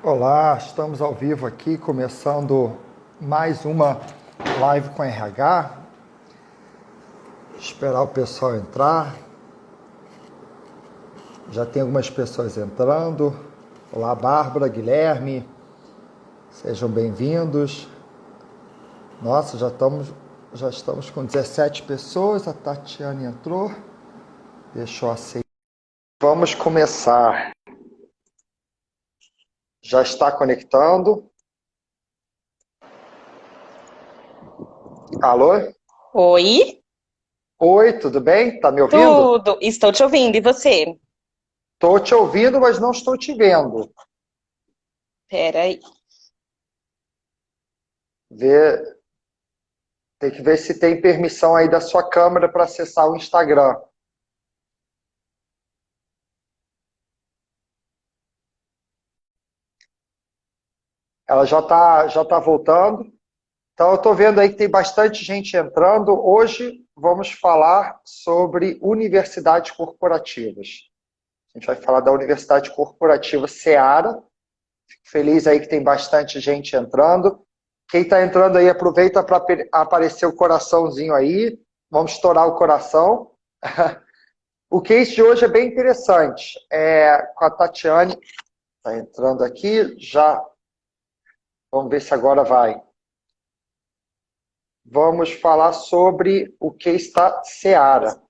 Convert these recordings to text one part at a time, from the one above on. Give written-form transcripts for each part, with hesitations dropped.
Olá, estamos ao vivo aqui, começando mais uma live com RH. Esperar o pessoal entrar. Já tem algumas pessoas entrando. Olá, Bárbara, Guilherme, sejam bem-vindos. Nossa, já estamos com 17 pessoas, a Tatiane entrou. Deixa eu aceitar. Vamos começar. Já está conectando. Alô? Oi, Oi, tudo bem? Tá me ouvindo? tudo. Estou te ouvindo. E você? Estou te ouvindo, mas não estou te vendo. Peraí. Vê, tem que ver se tem permissão aí da sua câmera para acessar o Instagram. Ela já tá voltando. Então, eu estou vendo aí que tem bastante gente entrando. Hoje vamos falar sobre universidades corporativas. A gente vai falar da Universidade Corporativa Seara. Fico feliz aí que tem bastante gente entrando. Quem está entrando aí, aproveita para aparecer o coraçãozinho aí. Vamos estourar o coração. O case de hoje é bem interessante. Com a Tatiane, está entrando aqui, já. Vamos ver se agora vai. Vamos falar sobre o case da Seara.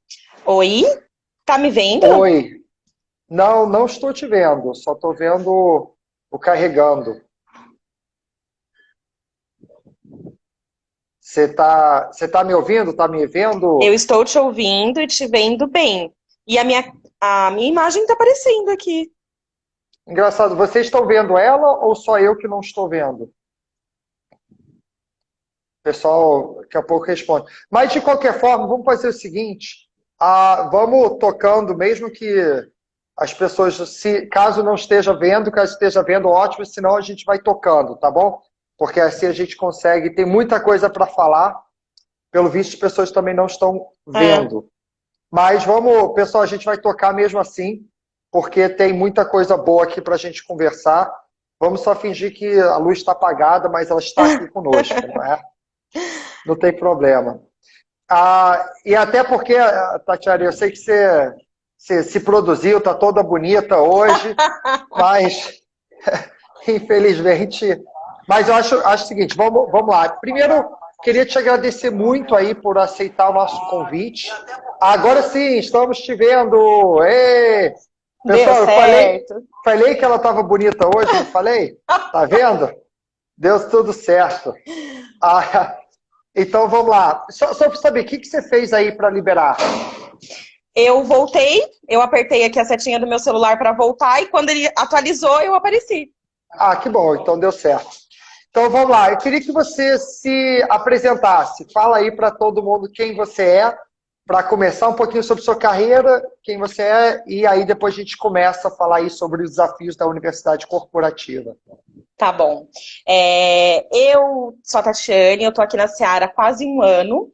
Oi, tá me vendo? Oi. Não estou te vendo, só estou vendo o carregando. Você tá me ouvindo? Tá me Eu vendo? estou te ouvindo e te vendo bem. E a minha imagem tá aparecendo aqui. Engraçado, vocês estão vendo ela ou só eu que não estou vendo? O pessoal daqui a pouco responde. Mas, de qualquer forma, vamos fazer o seguinte. Vamos tocando, mesmo que as pessoas, caso não esteja vendo, caso esteja vendo, ótimo, senão a gente vai tocando, tá bom? Porque assim a gente consegue, tem muita coisa para falar, pelo visto as pessoas também não estão É. vendo. Mas vamos, pessoal, a gente vai tocar mesmo assim, porque tem muita coisa boa aqui para a gente conversar. Vamos só fingir que a luz está apagada, mas ela está aqui conosco, não é? Não tem problema. E até porque, Tatiana, eu sei que você se produziu, está toda bonita hoje, mas infelizmente. Mas eu acho o seguinte, vamos lá. Primeiro, queria te agradecer muito aí por aceitar o nosso convite. Agora sim, estamos te vendo. Ê! Deu Pessoal, eu certo. falei que ela estava bonita hoje, não falei? Tá vendo? Deu tudo certo. Ah, então vamos lá. Só para saber, o que você fez aí para liberar? Eu voltei, eu apertei aqui a setinha do meu celular para voltar e quando ele atualizou, eu apareci. Que bom, então deu certo. Então vamos lá, eu queria que você se apresentasse. Fala aí para todo mundo quem você é, para começar um pouquinho sobre sua carreira, quem você é, e aí depois a gente começa a falar aí sobre os desafios da universidade corporativa. Tá bom. Eu sou a Tatiane, eu tô aqui na Seara há quase um ano.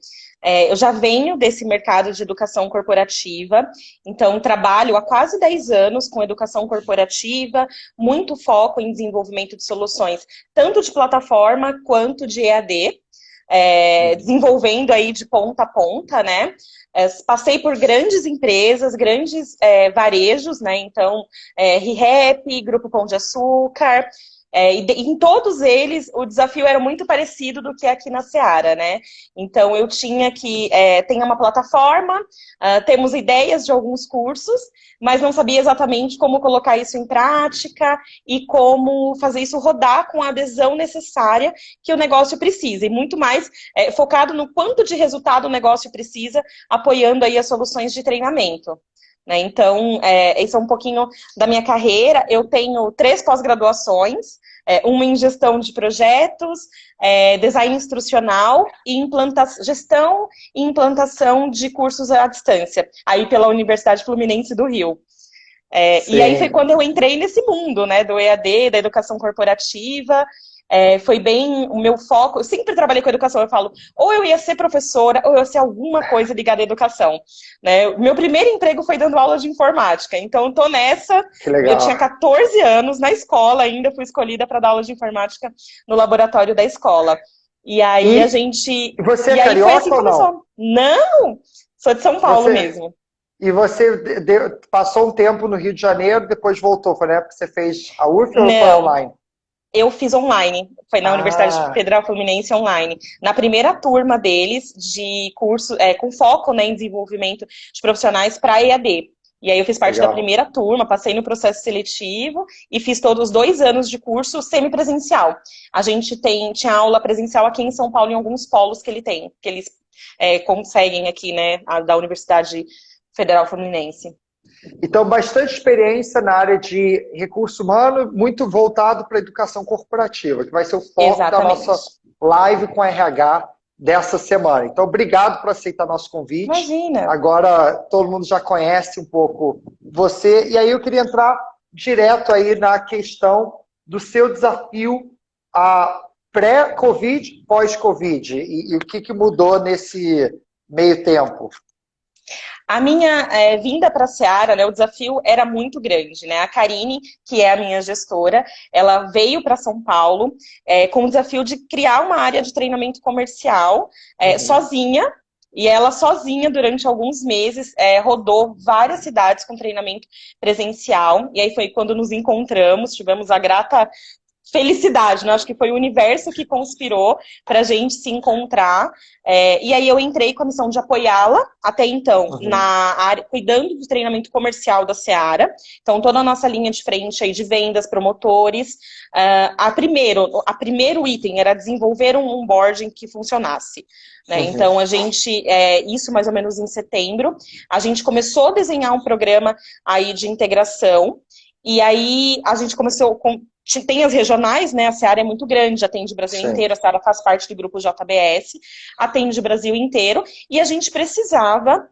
Eu já venho desse mercado de educação corporativa, então trabalho há quase 10 anos com educação corporativa, muito foco em desenvolvimento de soluções, tanto de plataforma quanto de EAD, desenvolvendo aí de ponta a ponta, né? Passei por grandes empresas, grandes varejos, né? Então, ReHap, Grupo Pão de Açúcar. Em todos eles, o desafio era muito parecido do que aqui na Seara, né? Então, eu tinha que... tem uma plataforma, temos ideias de alguns cursos, mas não sabia exatamente como colocar isso em prática e como fazer isso rodar com a adesão necessária que o negócio precisa. E muito mais focado no quanto de resultado o negócio precisa, apoiando aí as soluções de treinamento. Né? Então, esse é um pouquinho da minha carreira. Eu tenho 3 pós-graduações, uma em gestão de projetos, design instrucional e gestão e implantação de cursos à distância, aí pela Universidade Fluminense do Rio. E aí foi Sim. quando eu entrei nesse mundo, né, do EAD, da educação corporativa, foi bem o meu foco. Eu sempre trabalhei com educação, eu falo, ou eu ia ser professora, ou eu ia ser alguma coisa ligada à educação. Né? Meu primeiro emprego foi dando aula de informática, então eu tô nessa. Que Eu tinha legal. 14 anos, na escola ainda, fui escolhida para dar aula de informática no laboratório da escola. E aí a E gente. você é E aí foi assim carioca que ou não? começou. Não! Sou de São Paulo Você, mesmo. e você passou um tempo no Rio de Janeiro, depois voltou. Foi na época que você fez a UF ou foi Não, online? eu fiz online, foi na Universidade Ah, Federal Fluminense online. Na primeira turma deles, de curso, com foco, né, em desenvolvimento de profissionais para EAD. E aí eu fiz parte da legal. primeira turma, passei no processo seletivo e fiz todos os 2 anos de curso semipresencial. A gente tinha aula presencial aqui em São Paulo em alguns polos que que eles conseguem aqui, né, da Universidade Federal Fluminense. Então, bastante experiência na área de recurso humano, muito voltado para a educação corporativa, que vai ser o foco da nossa Exatamente. live com RH dessa semana. Então, obrigado por aceitar nosso convite. Imagina. Agora, todo mundo já conhece um pouco você. E aí, eu queria entrar direto aí na questão do seu desafio a pré-Covid, pós-Covid. E o que mudou nesse meio tempo? A minha vinda para a Seara, né, o desafio era muito grande, né? A Karine, que é a minha gestora, ela veio para São Paulo com o desafio de criar uma área de treinamento comercial Uhum. sozinha. E ela sozinha, durante alguns meses, rodou várias cidades com treinamento presencial. E aí foi quando nos encontramos, tivemos a grata felicidade, né? Acho que foi o universo que conspirou para a gente se encontrar. E aí eu entrei com a missão de apoiá-la, até então, na Uhum. área, cuidando do treinamento comercial da Seara. Então, toda a nossa linha de frente aí de vendas, promotores. A primeiro item era desenvolver um onboarding que funcionasse. Né? Uhum. Então, a gente, isso mais ou menos em setembro, a gente começou a desenhar um programa aí de integração. E aí a gente começou com. Tem as regionais, né? A Seara é muito grande, atende o Brasil Sim. inteiro, a Seara faz parte do grupo JBS, atende o Brasil inteiro, e a gente precisava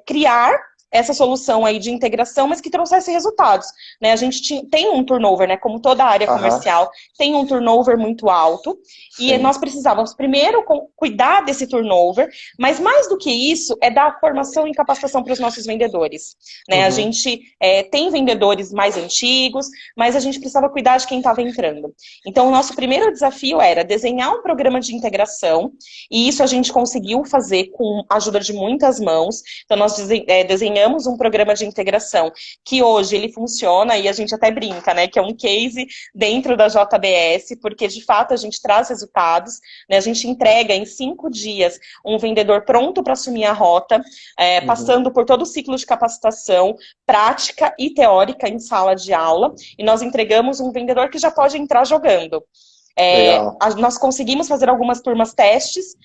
criar essa solução aí de integração, mas que trouxesse resultados. Né? A gente tem um turnover, né? Como toda área Aham. comercial, tem um turnover muito alto, e Sim. nós precisávamos primeiro cuidar desse turnover, mas mais do que isso, é dar formação e capacitação para os nossos vendedores. Né? A Uhum. gente tem vendedores mais antigos, mas a gente precisava cuidar de quem estava entrando. Então, o nosso primeiro desafio era desenhar um programa de integração, e isso a gente conseguiu fazer com a ajuda de muitas mãos. Então, nós desenhamos um programa de integração que hoje ele funciona, e a gente até brinca, né, que é um case dentro da JBS, porque de fato a gente traz resultados, né, a gente entrega em 5 dias um vendedor pronto para assumir a rota, Uhum. passando por todo o ciclo de capacitação, prática e teórica em sala de aula, e nós entregamos um vendedor que já pode entrar jogando. Legal. Nós conseguimos fazer algumas turmas testes,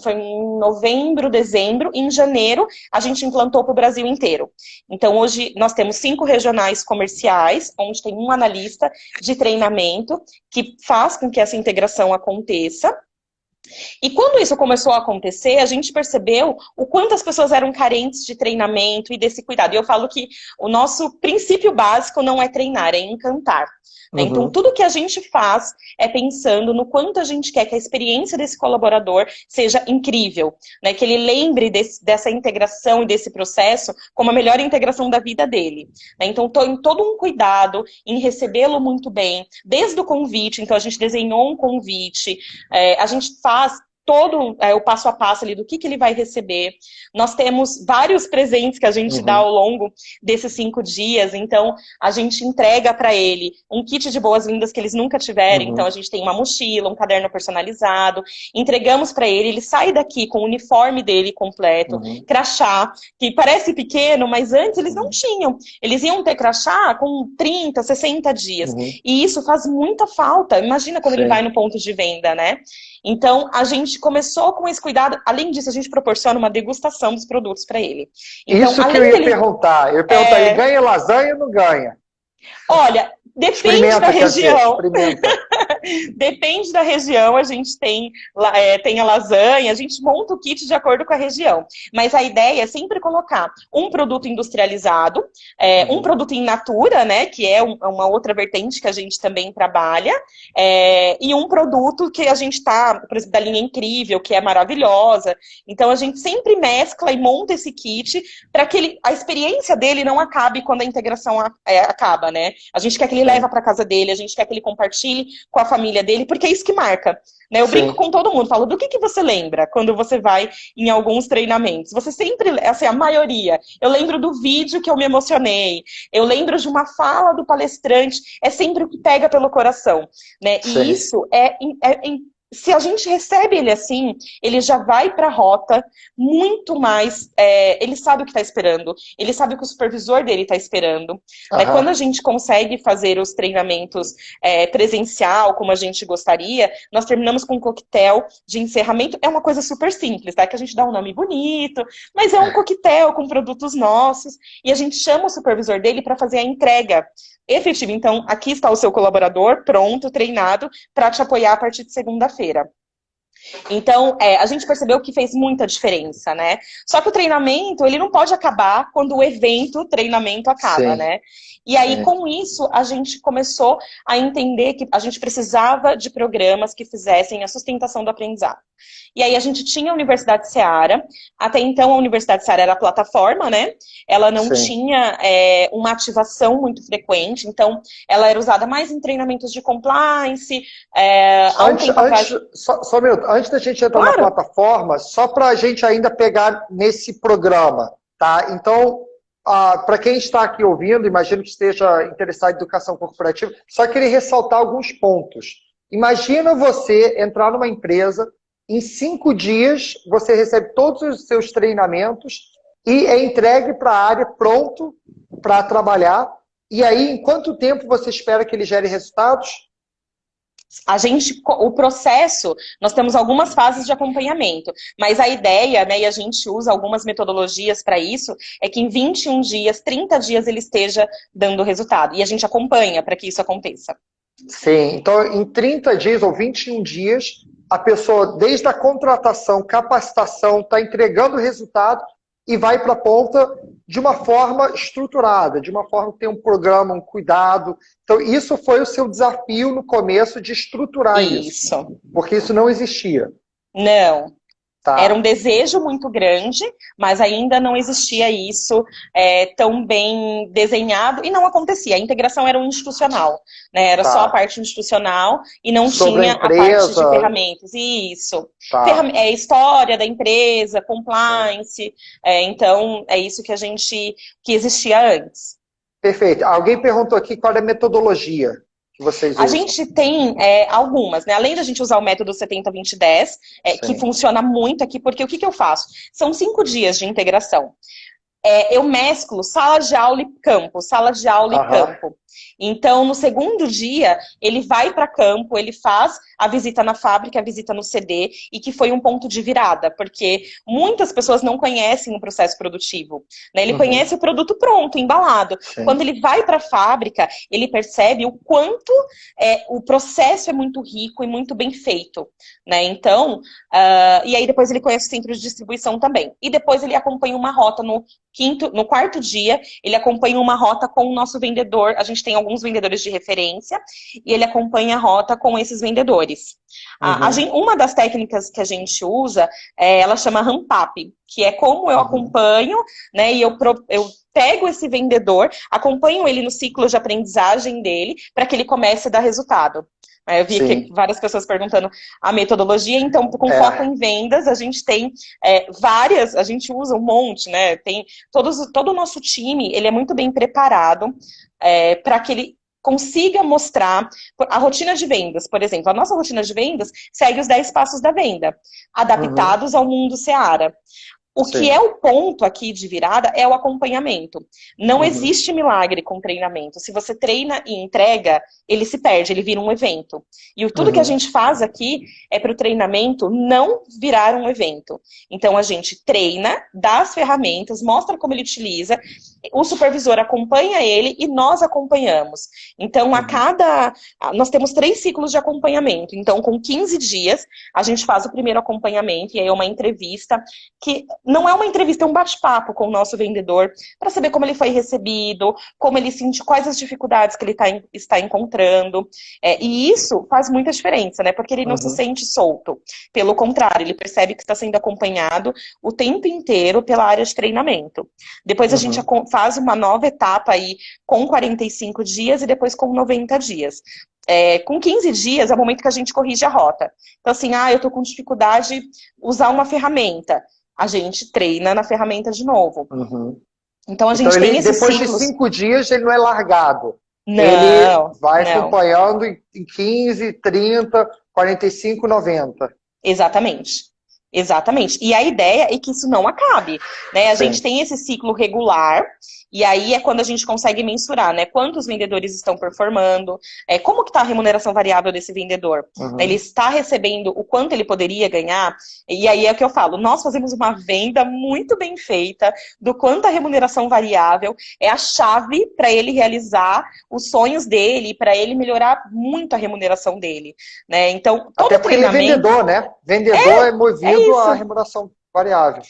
foi em novembro, dezembro, e em janeiro a gente implantou para o Brasil inteiro. Então hoje nós temos 5 regionais comerciais, onde tem um analista de treinamento que faz com que essa integração aconteça. E quando isso começou a acontecer, a gente percebeu o quanto as pessoas eram carentes de treinamento e desse cuidado. E eu falo que o nosso princípio básico não é treinar, é encantar. Né? Então, Uhum. tudo que a gente faz é pensando no quanto a gente quer que a experiência desse colaborador seja incrível, né? Que ele lembre dessa integração e desse processo como a melhor integração da vida dele. Né? Então, em todo um cuidado em recebê-lo muito bem, desde o convite. Então, a gente desenhou um convite, a gente faz todo o passo a passo ali do que ele vai receber. Nós temos vários presentes que a gente dá Uhum. ao longo desses 5 dias, então a gente entrega para ele um kit de boas-vindas que eles nunca tiveram, então a Uhum. gente tem uma mochila, um caderno personalizado, entregamos para ele, ele sai daqui com o uniforme dele completo, Uhum. crachá, que parece pequeno, mas antes eles não Uhum. tinham. Eles iam ter crachá com 30, 60 dias, Uhum. e isso faz muita falta. Imagina quando ele vai Sim. no ponto de venda, né? Então, a gente começou com esse cuidado. Além disso, a gente proporciona uma degustação dos produtos para ele. Então, Isso que eu além ia dele... perguntar. Eu ia perguntar, ele ganha lasanha ou não ganha? Olha, Depende da região. Experimenta. Depende da região, a gente tem a lasanha, a gente monta o kit de acordo com a região. Mas a ideia é sempre colocar um produto industrializado, um produto in natura, né, que é uma outra vertente que a gente também trabalha, e um produto que a gente tá, por exemplo, da linha Incrível, que é maravilhosa. Então a gente sempre mescla e monta esse kit para que a experiência dele não acabe quando a integração acaba, né? A gente quer que ele leve para casa dele, a gente quer que ele compartilhe com a família dele, porque é isso que marca. Né? Eu brinco com todo mundo, falo, do que você lembra quando você vai em alguns treinamentos? Você sempre, assim, a maioria, eu lembro do vídeo que eu me emocionei, eu lembro de uma fala do palestrante, é sempre o que pega pelo coração, né? E isso se a gente recebe ele assim, ele já vai para a rota muito mais. Ele sabe o que está esperando, ele sabe o que o supervisor dele está esperando. Né? Quando a gente consegue fazer os treinamentos presencial, como a gente gostaria, nós terminamos com um coquetel de encerramento. É uma coisa super simples, tá? Que a gente dá um nome bonito, mas é um coquetel com produtos nossos e a gente chama o supervisor dele para fazer a entrega efetivo. Então, aqui está o seu colaborador, pronto, treinado, para te apoiar a partir de segunda-feira. Então, a gente percebeu que fez muita diferença, né? Só que o treinamento, ele não pode acabar quando o treinamento acaba, né? E aí, com isso, a gente começou a entender que a gente precisava de programas que fizessem a sustentação do aprendizado. E aí a gente tinha a Universidade Seara. Até então a Universidade Seara era a plataforma, né? Ela não tinha uma ativação muito frequente, então ela era usada mais em treinamentos de compliance. Só um minuto, antes da gente entrar na plataforma, só para a gente ainda pegar nesse programa, tá? Então, para quem está aqui ouvindo, imagino que esteja interessado em educação corporativa, só queria ressaltar alguns pontos. Imagina você entrar numa empresa, em 5 dias você recebe todos os seus treinamentos e é entregue para a área pronto para trabalhar. E aí, em quanto tempo você espera que ele gere resultados? O processo, nós temos algumas fases de acompanhamento, mas a ideia, né, e a gente usa algumas metodologias para isso, é que em 21 dias, 30 dias ele esteja dando resultado. E a gente acompanha para que isso aconteça. Sim, então em 30 dias ou 21 dias, a pessoa, desde a contratação, capacitação, está entregando o resultado e vai para a ponta de uma forma estruturada, de uma forma que tem um programa, um cuidado. Então, isso foi o seu desafio no começo de estruturar isso. Porque isso não existia. Não. Era um desejo muito grande, mas ainda não existia isso tão bem desenhado e não acontecia. A integração era institucional, né? Era só a parte institucional e não tinha a parte de ferramentas. Isso. História da empresa, compliance. Então, é isso que existia antes. Perfeito. Alguém perguntou aqui qual é a metodologia. A gente tem algumas, né? Além da gente usar o método 70-20-10, que funciona muito aqui, porque o que eu faço? São 5 dias de integração. Eu mesclo sala de aula e campo, sala de aula e campo. Então, no segundo dia, ele vai para campo, ele faz a visita na fábrica, a visita no CD, e que foi um ponto de virada, porque muitas pessoas não conhecem o processo produtivo. Né? Ele conhece o produto pronto, embalado. Quando ele vai para a fábrica, ele percebe o quanto o processo é muito rico e muito bem feito. Né? Então, e aí depois ele conhece o centro de distribuição também. E depois ele acompanha uma rota no quarto dia, ele acompanha uma rota com o nosso vendedor. A gente tem alguns vendedores de referência e ele acompanha a rota com esses vendedores. Uma das técnicas que a gente usa, ela chama ramp-up, que é como eu acompanho, né, e eu pego esse vendedor, acompanho ele no ciclo de aprendizagem dele, para que ele comece a dar resultado. Eu vi aqui várias pessoas perguntando a metodologia, então, com foco em vendas, a gente tem várias, a gente usa um monte, né? Tem todo o nosso time, ele é muito bem preparado para que ele consiga mostrar a rotina de vendas. Por exemplo, a nossa rotina de vendas segue os 10 passos da venda, adaptados ao mundo Seara. O que é o ponto aqui de virada é o acompanhamento. Não existe milagre com treinamento. Se você treina e entrega, ele se perde, ele vira um evento. E tudo que a gente faz aqui é para o treinamento não virar um evento. Então a gente treina, dá as ferramentas, mostra como ele utiliza, o supervisor acompanha ele e nós acompanhamos. Então nós temos 3 ciclos de acompanhamento. Então com 15 dias a gente faz o primeiro acompanhamento e aí é uma entrevista que não é uma entrevista, é um bate-papo com o nosso vendedor para saber como ele foi recebido, como ele sentiu, quais as dificuldades que ele está encontrando. E isso faz muita diferença, né? Porque ele não se sente solto. Pelo contrário, ele percebe que está sendo acompanhado o tempo inteiro pela área de treinamento. Depois a gente faz uma nova etapa aí com 45 dias e depois com 90 dias. Com 15 dias é o momento que a gente corrige a rota. Então assim, eu estou com dificuldade de usar uma ferramenta. A gente treina na ferramenta de novo. Então a gente tem esses depois ciclos. de 5 dias ele não é largado. Não, ele vai acompanhando em 15, 30, 45, 90. Exatamente. Exatamente. E a ideia é que isso não acabe, né? A gente tem esse ciclo regular, e aí é quando a gente consegue mensurar, né? Quantos vendedores estão performando, como que está a remuneração variável desse vendedor? Ele está recebendo o quanto ele poderia ganhar? E aí é o que eu falo, nós fazemos uma venda muito bem feita do quanto a remuneração variável é a chave para ele realizar os sonhos dele, para ele melhorar muito a remuneração dele, né? Então, todo até porque ele é vendedor, né? Vendedor é movido a remuneração variável.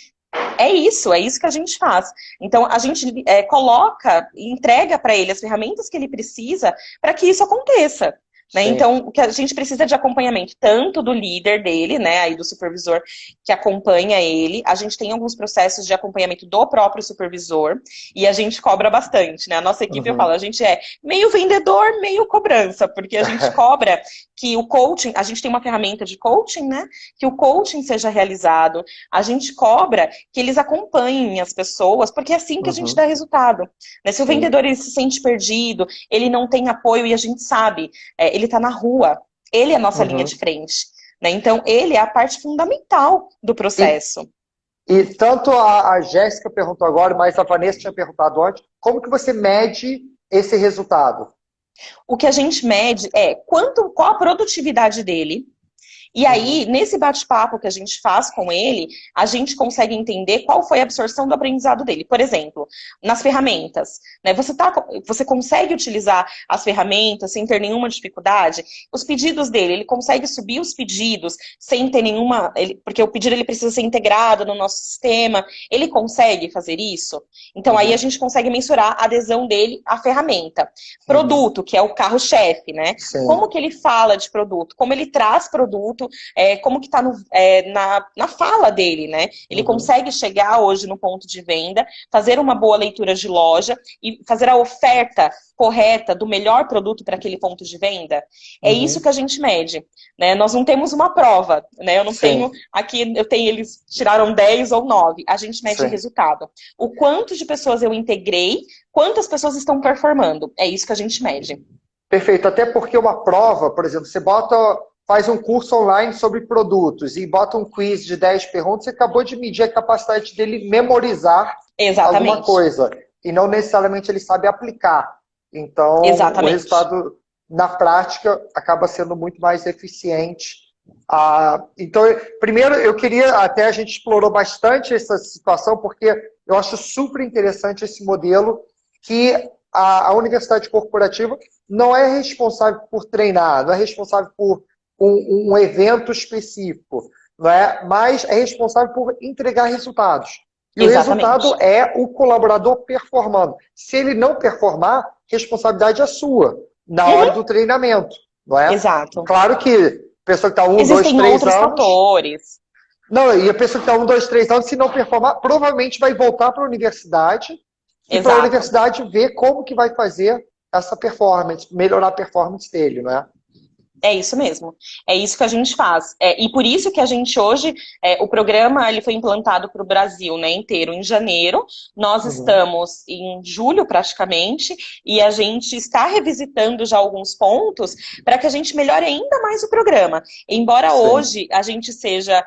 É isso que a gente faz. Então, a gente coloca e entrega para ele as ferramentas que ele precisa para que isso aconteça. Né? Então, o que a gente precisa de acompanhamento, tanto do líder dele, né, aí do supervisor que acompanha ele. A gente tem alguns processos de acompanhamento do próprio supervisor e a gente cobra bastante, né? A nossa equipe, eu falo, a gente é meio vendedor, meio cobrança, porque a gente cobra que o coaching, a gente tem uma ferramenta de coaching, né? Que o coaching seja realizado. A gente cobra que eles acompanhem as pessoas, porque é assim que a gente dá resultado. Né? Se o vendedor ele se sente perdido, ele não tem apoio e a gente sabe, ele está na rua, ele é a nossa linha de frente. Né? Então, ele é a parte fundamental do processo. E tanto a Jéssica perguntou agora, mas a Vanessa tinha perguntado antes, como que você mede esse resultado? O que a gente mede é qual a produtividade dele. E aí, nesse bate-papo que a gente faz com ele, a gente consegue entender qual foi a absorção do aprendizado dele. Por exemplo, nas ferramentas, né? Você consegue utilizar as ferramentas sem ter nenhuma dificuldade? Os pedidos dele, ele consegue subir os pedidos sem ter nenhuma... porque o pedido ele precisa ser integrado no nosso sistema. Ele consegue fazer isso? Então, aí a gente consegue mensurar a adesão dele à ferramenta. Produto, que é o carro-chefe, né? Como que ele fala de produto? Como ele traz produto? Como que está na fala dele, né? Ele consegue chegar hoje no ponto de venda, fazer uma boa leitura de loja e fazer a oferta correta do melhor produto para aquele ponto de venda. É isso que a gente mede, né? Nós não temos uma prova, né? Eu não tenho aqui, eles tiraram 10 ou 9. A gente mede resultado. O quanto de pessoas eu integrei, quantas pessoas estão performando. É isso que a gente mede. Perfeito. Até porque uma prova, por exemplo, você faz um curso online sobre produtos e bota um quiz de 10 perguntas, você acabou de medir a capacidade dele memorizar alguma coisa. E não necessariamente ele sabe aplicar. Então, o resultado na prática acaba sendo muito mais eficiente. Então, primeiro, eu queria, até a gente explorou bastante essa situação, porque eu acho super interessante esse modelo que a universidade corporativa não é responsável por treinar, não é responsável por um evento específico, não é? Mas é responsável por entregar resultados. E o resultado é o colaborador performando. Se ele não performar, responsabilidade é sua, na hora do treinamento. Não é? Exato. Claro que a pessoa que está 1, 2, 3 anos... Existem outros fatores. Não, e a pessoa que está 1, 2, 3 anos, se não performar, provavelmente vai voltar para a universidade e para a universidade ver como que vai fazer essa performance, melhorar a performance dele, não é? É isso mesmo. É isso que a gente faz. E por isso que a gente hoje, o programa ele foi implantado para o Brasil, né, inteiro em janeiro. Nós Uhum. estamos em julho praticamente e a gente está revisitando já alguns pontos para que a gente melhore ainda mais o programa. Embora Sim, hoje a gente seja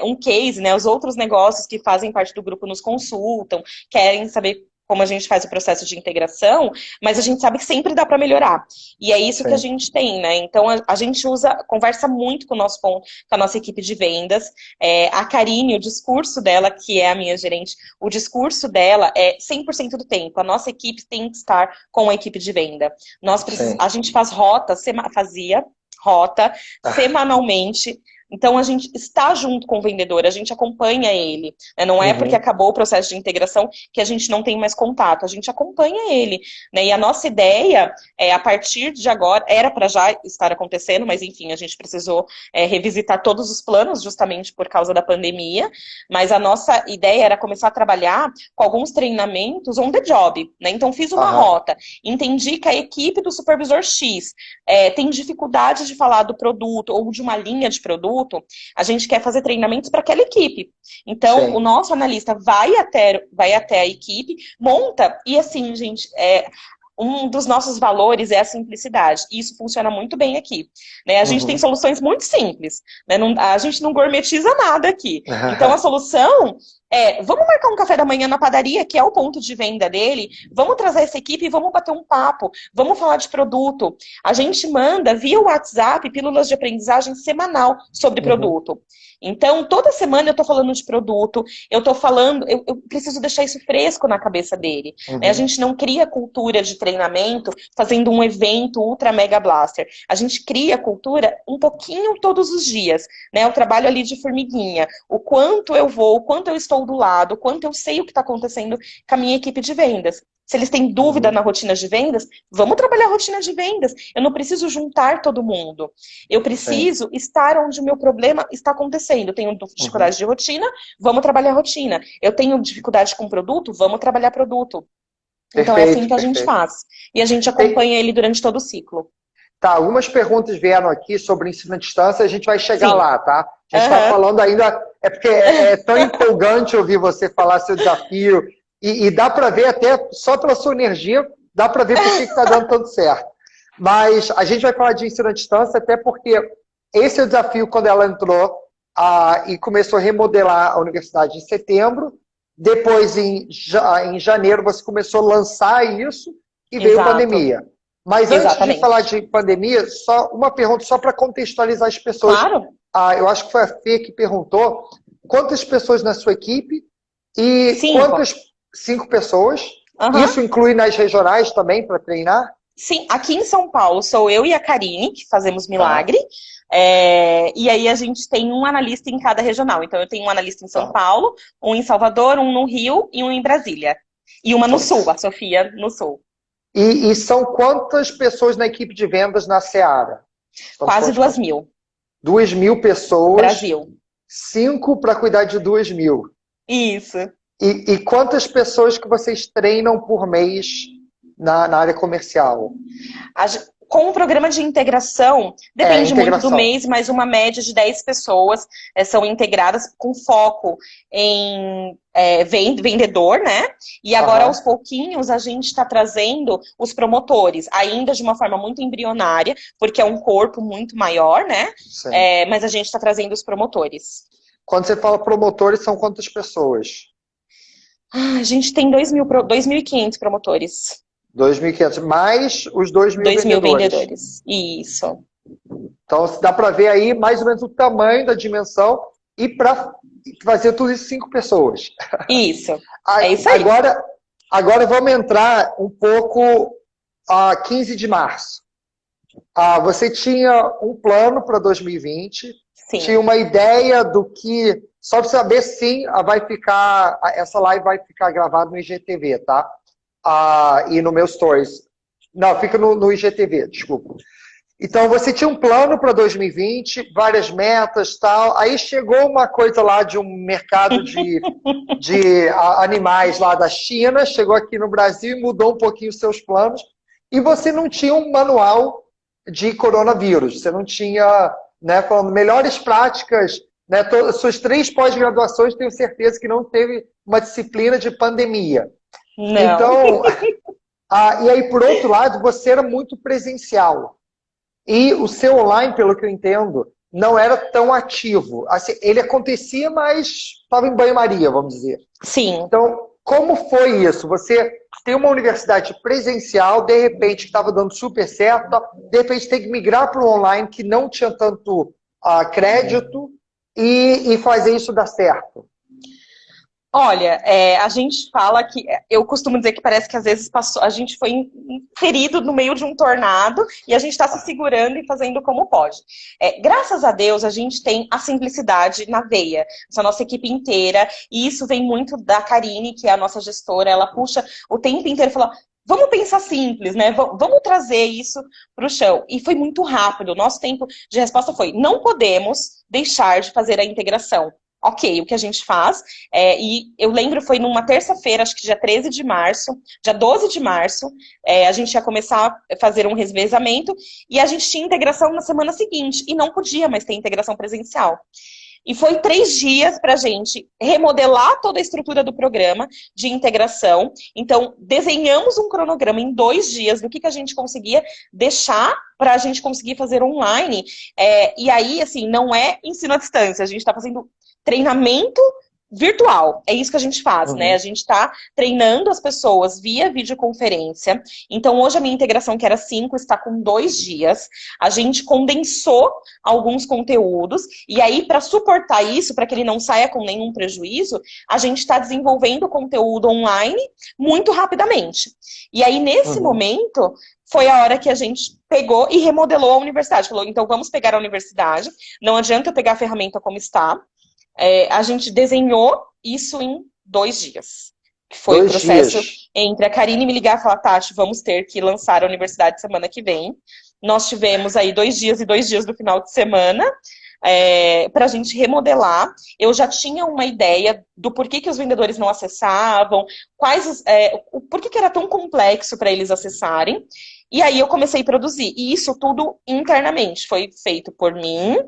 um case, né, os outros negócios que fazem parte do grupo nos consultam, querem saber como a gente faz o processo de integração, mas a gente sabe que sempre dá para melhorar. E é isso que a sim. gente tem, né? Então a gente conversa muito com o nosso ponto, com a nossa equipe de vendas. A Karine, o discurso dela, que é a minha gerente, o discurso dela é 100% do tempo. A nossa equipe tem que estar com a equipe de venda. A Sim. gente fazia rota semanalmente. Então, a gente está junto com o vendedor, a gente acompanha ele. Né? Não é porque Uhum. acabou o processo de integração que a gente não tem mais contato, a gente acompanha ele. Né? E a nossa ideia, a partir de agora, era para já estar acontecendo, mas enfim, a gente precisou revisitar todos os planos justamente por causa da pandemia. Mas a nossa ideia era começar a trabalhar com alguns treinamentos on the job. Né? Então, fiz uma Aham. rota, entendi que a equipe do supervisor X tem dificuldade de falar do produto ou de uma linha de produto, a gente quer fazer treinamentos para aquela equipe. Então, o Sim. nosso analista vai até a equipe, monta, e assim, gente, um dos nossos valores é a simplicidade. E isso funciona muito bem aqui. Né? A gente tem Uhum. soluções muito simples. Né? A gente não gourmetiza nada aqui. Então, a solução vamos marcar um café da manhã na padaria, que é o ponto de venda dele. Vamos trazer essa equipe e vamos bater um papo. Vamos falar de produto. A gente manda via WhatsApp pílulas de aprendizagem semanal sobre Uhum. produto. Então, toda semana eu estou falando de produto, eu estou falando, eu preciso deixar isso fresco na cabeça dele. Né? A Uhum. gente não cria cultura de treinamento fazendo um evento ultra mega blaster. A gente cria cultura um pouquinho todos os dias. Né? O trabalho ali de formiguinha. O quanto eu vou, o quanto eu estou do lado, o quanto eu sei o que está acontecendo com a minha equipe de vendas. Se eles têm dúvida Uhum. na rotina de vendas, vamos trabalhar a rotina de vendas. Eu não preciso juntar todo mundo. Eu Sim. preciso estar onde o meu problema está acontecendo. Eu tenho Uhum. dificuldade de rotina, vamos trabalhar a rotina. Eu tenho dificuldade com produto, vamos trabalhar produto. Então é assim Perfeito, que a gente perfeito. faz. E a gente Tem, acompanha ele durante todo o ciclo. tá, algumas perguntas vieram aqui sobre ensino à distância, a gente vai chegar Sim. lá, tá? A gente está Aham. falando ainda, é porque é tão empolgante ouvir você falar seu desafio, e dá para ver até, só pela sua energia, dá para ver por que está dando tanto certo. Mas a gente vai falar de ensino à distância, até porque esse é o desafio quando ela entrou e começou a remodelar a universidade em setembro, depois em janeiro você começou a lançar isso, e veio Exato. pandemia. Mas antes de falar Exatamente. de pandemia, só uma pergunta só para contextualizar as pessoas. Claro. Eu acho que foi a Fê que perguntou quantas pessoas na sua equipe e 5. quantas 5 pessoas. Aham. Isso inclui nas regionais também para treinar? Sim, aqui em São Paulo sou eu e a Karine que fazemos Tá, milagre. E aí a gente tem um analista em cada regional. Então eu tenho um analista em São tá. Paulo, um em Salvador, um no Rio e um em Brasília. E uma no Então, Sul, a Sofia no Sul. e são quantas pessoas na equipe de vendas na Seara? Estamos Quase falando de 2.000. 2.000 pessoas, Brasil. 5 para cuidar de 2.000. Isso. E quantas pessoas que vocês treinam por mês na área comercial? Com o programa de integração, depende muito do Integração. mês, mas uma média de 10 pessoas são integradas com foco em vendedor, né? E agora, aos Aham, pouquinhos, a gente está trazendo os promotores, ainda de uma forma muito embrionária, porque é um corpo muito maior, né? sim. Mas a gente está trazendo os promotores. Quando você fala promotores, são quantas pessoas? A gente tem 2.500 promotores, 2.500, mais os 2.000 2.000 vendedores. vendedores. Isso. Então, dá para ver aí mais ou menos o tamanho da dimensão e para fazer tudo isso 5 pessoas. Isso. É isso aí. Agora, agora vamos entrar um pouco a 15 de março. Você tinha um plano para 2020, tinha Sim. uma ideia do que. Só para saber, sim, essa live vai ficar gravada no IGTV, tá? E no meu Stories. Não, fica no IGTV, desculpa. Então, você tinha um plano para 2020, várias metas tal. Aí chegou uma coisa lá de um mercado de animais lá da China, chegou aqui no Brasil e mudou um pouquinho os seus planos. E você não tinha um manual de coronavírus. Você não tinha, né, falando melhores práticas, né, suas 3 pós-graduações, tenho certeza que não teve uma disciplina de pandemia. Não. Então, e aí, por outro lado, você era muito presencial. E o seu online, pelo que eu entendo, não era tão ativo. Assim, ele acontecia, mas estava em banho-maria, vamos dizer. Sim. Então, como foi isso? Você tem uma universidade presencial, de repente estava dando super certo, de repente tem que migrar para o online que não tinha tanto crédito e fazer isso dar certo. Olha, a gente fala que, eu costumo dizer que parece que às vezes a gente foi inserido no meio de um tornado e a gente está se segurando e fazendo como pode. Graças a Deus, a gente tem a simplicidade na veia, essa nossa equipe inteira, e isso vem muito da Karine, que é a nossa gestora, ela puxa o tempo inteiro e fala, vamos pensar simples, né? Vamos trazer isso para o chão. E foi muito rápido, o nosso tempo de resposta foi, não podemos deixar de fazer a integração. Ok, o que a gente faz, e eu lembro, foi numa terça-feira, acho que dia 13 de março, dia 12 de março, a gente ia começar a fazer um revezamento, e a gente tinha integração na semana seguinte, e não podia mais ter integração presencial. E foi 3 dias para a gente remodelar toda a estrutura do programa de integração. Então, desenhamos um cronograma em 2 dias do que a gente conseguia deixar para a gente conseguir fazer online. E aí, assim, não é ensino à distância, a gente está fazendo treinamento virtual. É isso que a gente faz, né? A gente está treinando as pessoas via videoconferência. Então, hoje a minha integração, que era 5, está com 2 dias. A gente condensou alguns conteúdos. E aí, para suportar isso, para que ele não saia com nenhum prejuízo, a gente está desenvolvendo conteúdo online muito rapidamente. E aí, nesse momento, foi a hora que a gente pegou e remodelou a universidade. Falou, então vamos pegar a universidade. Não adianta eu pegar a ferramenta como está. A gente desenhou isso em 2 dias. Que foi o processo entre a Karine me ligar e falar, Tati, vamos ter que lançar a universidade semana que vem. Nós tivemos aí 2 dias e 2 dias do final de semana para a gente remodelar. Eu já tinha uma ideia do porquê que os vendedores não acessavam, por que era tão complexo para eles acessarem. E aí eu comecei a produzir. E isso tudo internamente. Foi feito por mim,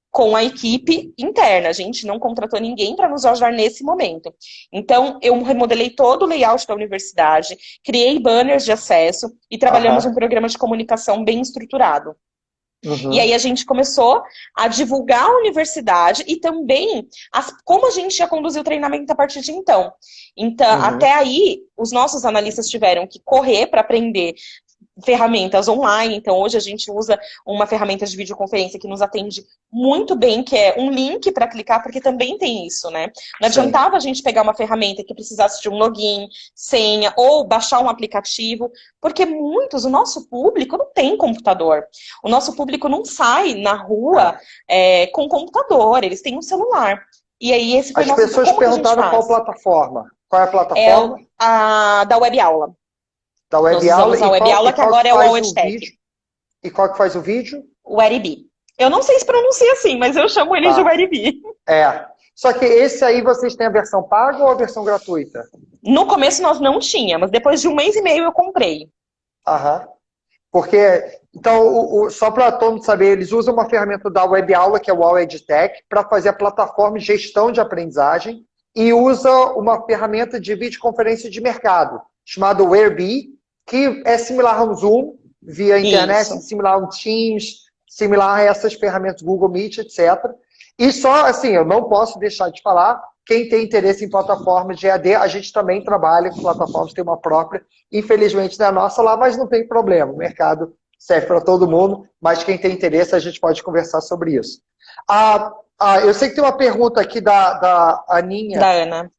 com a equipe interna. A gente não contratou ninguém para nos ajudar nesse momento. Então, eu remodelei todo o layout da universidade, criei banners de acesso e trabalhamos um programa de comunicação bem estruturado. E aí a gente começou a divulgar a universidade e também como a gente ia conduzir o treinamento a partir de então. Então, até aí, os nossos analistas tiveram que correr para aprender ferramentas online. Então, hoje a gente usa uma ferramenta de videoconferência que nos atende muito bem, que é um link para clicar, porque também tem isso, né? Não adiantava a gente pegar uma ferramenta que precisasse de um login, senha, ou baixar um aplicativo, porque o nosso público não tem computador. O nosso público não sai na rua com computador, eles têm um celular. E aí esse foi As pessoas perguntaram qual plataforma. Qual é a plataforma? A da web aula. Da web aula. A web aula, que agora é o WebTech. E qual que faz o vídeo? O Eribi. Eu não sei se pronuncia assim, mas eu chamo ele de Eribi. Só que esse aí vocês têm a versão paga ou a versão gratuita? No começo nós não tínhamos, depois de 1 mês e meio eu comprei. Porque, então, só para todo mundo saber, eles usam uma ferramenta da web aula, que é o WebTech, para fazer a plataforma de gestão de aprendizagem e usa uma ferramenta de videoconferência de mercado, chamada Whereby, que é similar ao Zoom, via internet, similar ao Teams, similar a essas ferramentas Google Meet, etc. E só, assim, eu não posso deixar de falar, quem tem interesse em plataformas de EAD, a gente também trabalha com plataformas, tem uma própria, infelizmente não é nossa lá, mas não tem problema, o mercado serve para todo mundo, mas quem tem interesse, a gente pode conversar sobre isso. Eu sei que tem uma pergunta aqui da Aninha. Da Ana.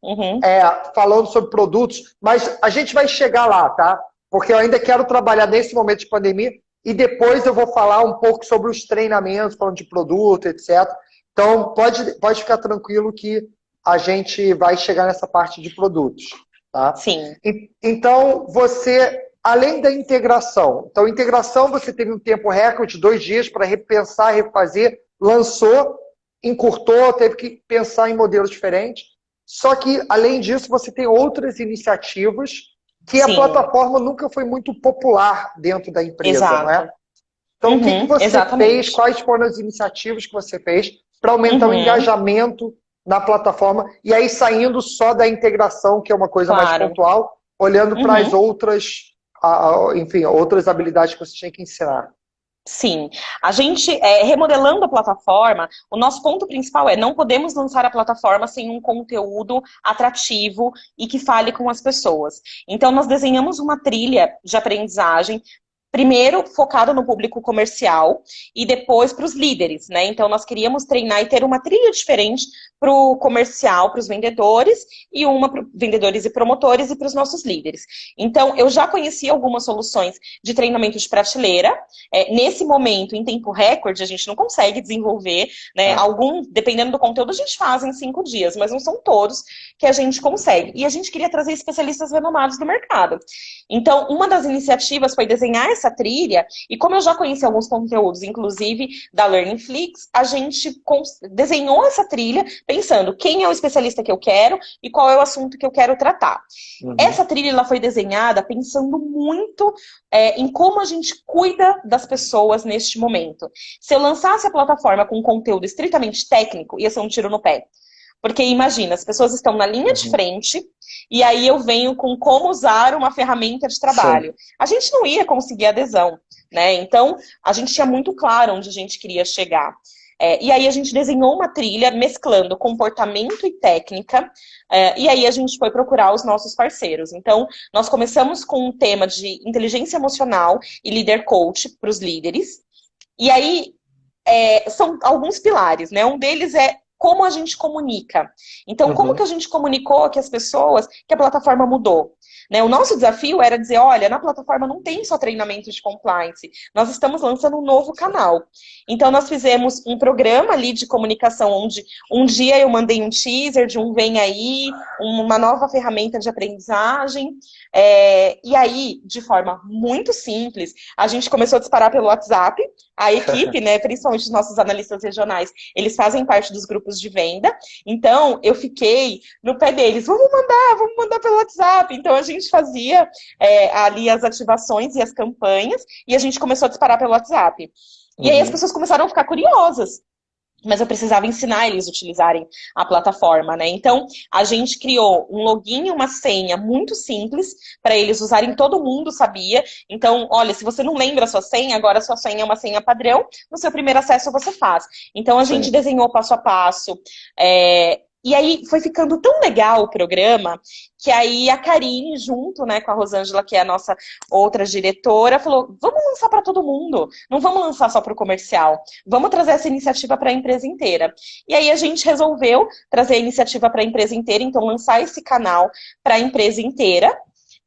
Falando sobre produtos, mas a gente vai chegar lá, tá? Porque eu ainda quero trabalhar nesse momento de pandemia e depois eu vou falar um pouco sobre os treinamentos, falando de produto, etc. Então, pode ficar tranquilo que a gente vai chegar nessa parte de produtos, tá? Sim. Então, você, além da integração, integração você teve um tempo recorde, 2 dias para repensar, refazer, lançou, encurtou, teve que pensar em modelos diferentes. Só que, além disso, você tem outras iniciativas que a plataforma nunca foi muito popular dentro da empresa, não é? Então, o que que você fez? Exatamente. Quais foram as iniciativas que você fez para aumentar o Uhum, engajamento na plataforma? E aí, saindo só da integração, que é uma coisa mais claro. pontual, olhando para as Uhum. outras, enfim, outras habilidades que você tinha que ensinar. Sim, a gente, remodelando a plataforma, o nosso ponto principal é não podemos lançar a plataforma sem um conteúdo atrativo e que fale com as pessoas. Então, nós desenhamos uma trilha de aprendizagem. Primeiro, focado no público comercial e depois para os líderes, né? Então, nós queríamos treinar e ter uma trilha diferente para o comercial, para os vendedores, e uma para vendedores e promotores e para os nossos líderes. Então, eu já conheci algumas soluções de treinamento de prateleira. Nesse momento, em tempo recorde, a gente não consegue desenvolver, né? Ah, Dependendo do conteúdo, a gente faz em 5 dias, mas não são todos que a gente consegue. E a gente queria trazer especialistas renomados do mercado. Então, uma das iniciativas foi desenhar essa trilha, e como eu já conheci alguns conteúdos, inclusive da Learning Flix, a gente desenhou essa trilha pensando quem é o especialista que eu quero e qual é o assunto que eu quero tratar. uhum, Essa trilha ela foi desenhada pensando muito em como a gente cuida das pessoas neste momento. Se eu lançasse a plataforma com conteúdo estritamente técnico, ia ser um tiro no pé. Porque imagina, as pessoas estão na linha de uhum. frente e aí eu venho com como usar uma ferramenta de Sim. trabalho. A gente não ia conseguir adesão, né? Então, a gente tinha muito claro onde a gente queria chegar. E aí a gente desenhou uma trilha mesclando comportamento e técnica, e aí a gente foi procurar os nossos parceiros. Então, nós começamos com um tema de inteligência emocional e líder coach para os líderes. E aí são alguns pilares, né? Um deles é como a gente comunica. Então, como que Uhum. a gente comunicou que as pessoas, que a plataforma mudou? Né? O nosso desafio era dizer, olha, na plataforma não tem só treinamento de compliance, nós estamos lançando um novo canal. Então, nós fizemos um programa ali de comunicação, onde um dia eu mandei um teaser de um vem aí, uma nova ferramenta de aprendizagem, e aí, de forma muito simples, a gente começou a disparar pelo WhatsApp, a equipe, né, principalmente os nossos analistas regionais, eles fazem parte dos grupos de venda. Então, eu fiquei no pé deles, vamos mandar pelo WhatsApp. Então, a gente fazia ali as ativações e as campanhas, e a gente começou a disparar pelo WhatsApp. E aí as Uhum. pessoas começaram a ficar curiosas. Mas eu precisava ensinar eles a utilizarem a plataforma, né? Então, a gente criou um login e uma senha muito simples para eles usarem, todo mundo sabia. Então, olha, se você não lembra a sua senha, agora a sua senha é uma senha padrão, no seu primeiro acesso você faz. Então, a gente Sim. desenhou passo a passo. E aí foi ficando tão legal o programa que aí a Karine, junto, né, com a Rosângela, que é a nossa outra diretora, falou: vamos lançar para todo mundo, não vamos lançar só para o comercial. Vamos trazer essa iniciativa para a empresa inteira. E aí a gente resolveu trazer a iniciativa para a empresa inteira, então lançar esse canal para a empresa inteira.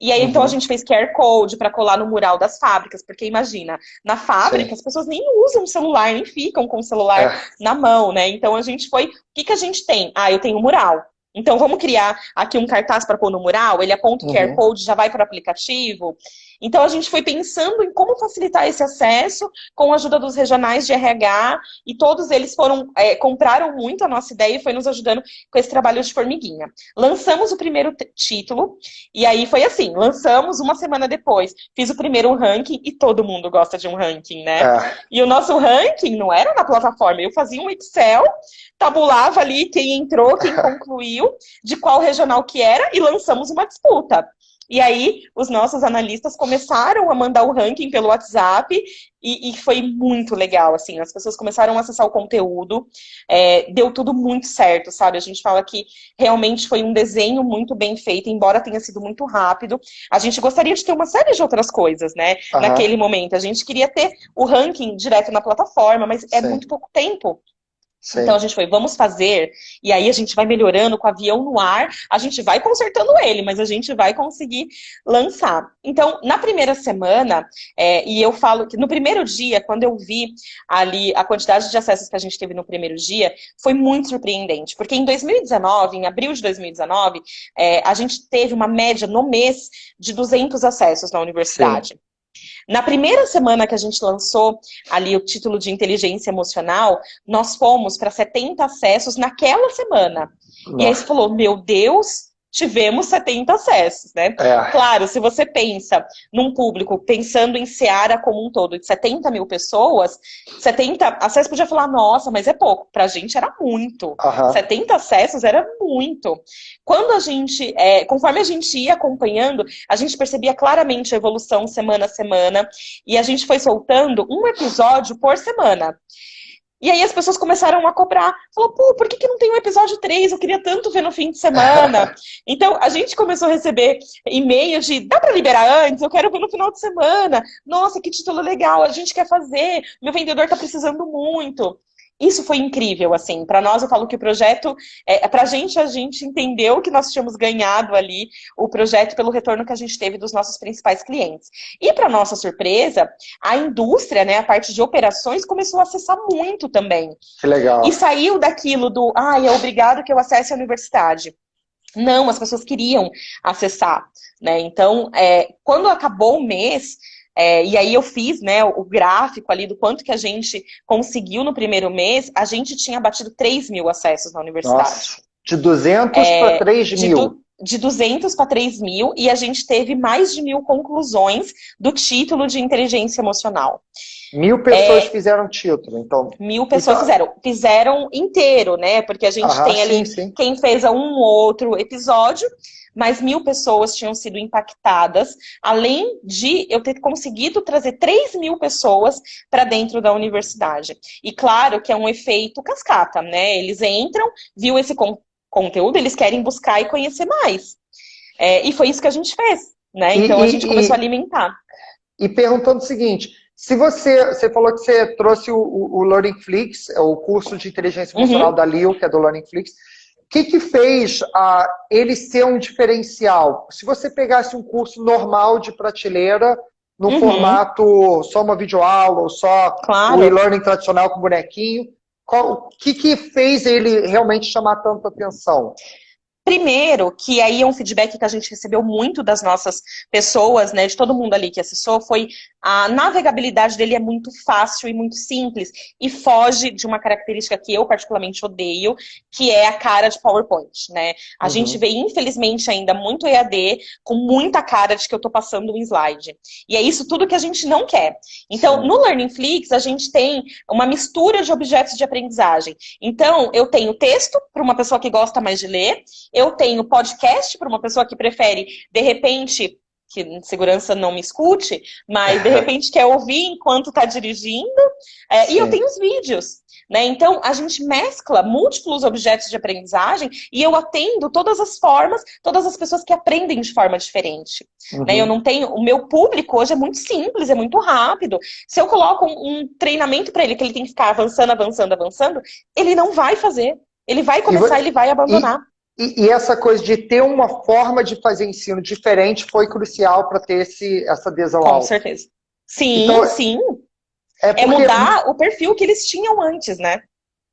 E aí, então, a Uhum. gente fez QR Code para colar no mural das fábricas, porque imagina, na fábrica Sim. as pessoas nem usam o celular, nem ficam com o celular É. na mão, né? Então a gente foi, o que que a gente tem? Ah, eu tenho um mural. Então vamos criar aqui um cartaz para pôr no mural, ele aponta o QR Uhum. Code, já vai para o aplicativo. Então a gente foi pensando em como facilitar esse acesso com a ajuda dos regionais de RH e todos eles compraram muito a nossa ideia e foi nos ajudando com esse trabalho de formiguinha. Lançamos o primeiro título e aí foi assim, lançamos uma semana depois, fiz o primeiro ranking e todo mundo gosta de um ranking, né? É. E o nosso ranking não era na plataforma, eu fazia um Excel, tabulava ali quem entrou, quem concluiu, de qual regional que era e lançamos uma disputa. E aí, os nossos analistas começaram a mandar o ranking pelo WhatsApp e foi muito legal, assim, as pessoas começaram a acessar o conteúdo, deu tudo muito certo, sabe? A gente fala que realmente foi um desenho muito bem feito, embora tenha sido muito rápido. A gente gostaria de ter uma série de outras coisas, né? Aham. Naquele momento, a gente queria ter o ranking direto na plataforma, mas é muito Sim. pouco tempo. Então a Sim. gente foi, vamos fazer, e aí a gente vai melhorando com o avião no ar, a gente vai consertando ele, mas a gente vai conseguir lançar. Então, na primeira semana, e eu falo que no primeiro dia, quando eu vi ali a quantidade de acessos que a gente teve no primeiro dia, foi muito surpreendente, porque em 2019, em abril de 2019, a gente teve uma média no mês de 200 acessos na Sim. universidade. Na primeira semana que a gente lançou ali o título de inteligência emocional, nós fomos para 70 acessos naquela semana. E aí você Nossa. falou, meu Deus, tivemos 70 acessos, né? Claro, se você pensa num público, pensando em Seara como um todo, de 70 mil pessoas, 70 acessos podia falar, nossa, mas é pouco. Pra gente era muito. 70 acessos era muito. Quando a gente, conforme a gente ia acompanhando, a gente percebia claramente a evolução semana a semana, e a gente foi soltando um episódio por semana. E aí as pessoas começaram a cobrar. Falou, pô, por que não tem um episódio 3? Eu queria tanto ver no fim de semana. Então, a gente começou a receber e-mails de, dá pra liberar antes? Eu quero ver no final de semana. Nossa, que título legal, a gente quer fazer. Meu vendedor tá precisando muito. Isso foi incrível, assim. Para nós, eu falo que o projeto, pra gente, a gente entendeu que nós tínhamos ganhado ali o projeto pelo retorno que a gente teve dos nossos principais clientes. E para nossa surpresa, a indústria, né, a parte de operações, começou a acessar muito também. Que legal. E saiu daquilo do, é obrigado que eu acesse a universidade. Não, as pessoas queriam acessar, né? Então, quando acabou o mês, e aí eu fiz, né, o gráfico ali do quanto que a gente conseguiu no primeiro mês, a gente tinha batido 3 mil acessos na universidade. Nossa, de 200 para 3 mil. De 200 para 3 mil, e a gente teve mais de 1.000 conclusões do título de inteligência emocional. 1.000 pessoas fizeram título, então. 1.000 pessoas fizeram inteiro, né? Porque a gente tem ali quem fez um ou outro episódio, mas 1.000 pessoas tinham sido impactadas, além de eu ter conseguido trazer 3 mil pessoas para dentro da universidade. E claro que é um efeito cascata, né? Eles entram, viu esse conteúdo, eles querem buscar e conhecer mais. E foi isso que a gente fez, né? Então a gente começou a alimentar. E perguntando o seguinte, se você falou que você trouxe o LearningFlix, o curso de inteligência emocional da Leo, que é do LearningFlix, o que fez ele ser um diferencial? Se você pegasse um curso normal de prateleira, no formato só uma videoaula, ou só o e-learning tradicional com bonequinho, o que fez ele realmente chamar tanta atenção? Primeiro, que aí é um feedback que a gente recebeu muito das nossas pessoas, né, de todo mundo ali que acessou, foi a navegabilidade dele é muito fácil e muito simples e foge de uma característica que eu particularmente odeio, que é a cara de PowerPoint, né? A gente vê, infelizmente, ainda muito EAD com muita cara de que eu tô passando um slide. E é isso tudo que a gente não quer. Então, no LearningFlix, a gente tem uma mistura de objetos de aprendizagem. Então, eu tenho texto para uma pessoa que gosta mais de ler, eu tenho podcast para uma pessoa que prefere, de repente, que segurança não me escute, mas de repente quer ouvir enquanto está dirigindo, e eu tenho os vídeos. Né? Então, a gente mescla múltiplos objetos de aprendizagem e eu atendo todas as formas, todas as pessoas que aprendem de forma diferente. Né? Eu não tenho... O meu público hoje é muito simples, é muito rápido. Se eu coloco um treinamento para ele, que ele tem que ficar avançando, avançando, avançando, ele não vai fazer. Ele vai começar, ele vai abandonar. E essa coisa de ter uma forma de fazer ensino diferente foi crucial para ter essa adesão alta. Com certeza. Sim, então, sim. É mudar o perfil que eles tinham antes, né?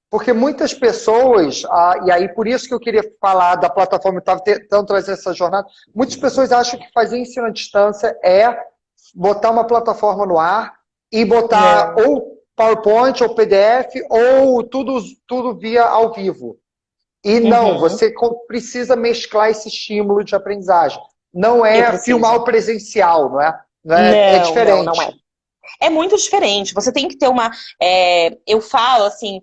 Porque muitas pessoas, e aí por isso que eu queria falar da plataforma, eu estava tentando trazer essa jornada, muitas pessoas acham que fazer ensino à distância é botar uma plataforma no ar e botar ou PowerPoint, ou PDF, ou tudo via ao vivo. E não, você precisa mesclar esse estímulo de aprendizagem. Não é filmar o presencial, não é? É diferente. Não é. É muito diferente. Você tem que ter uma... eu falo assim...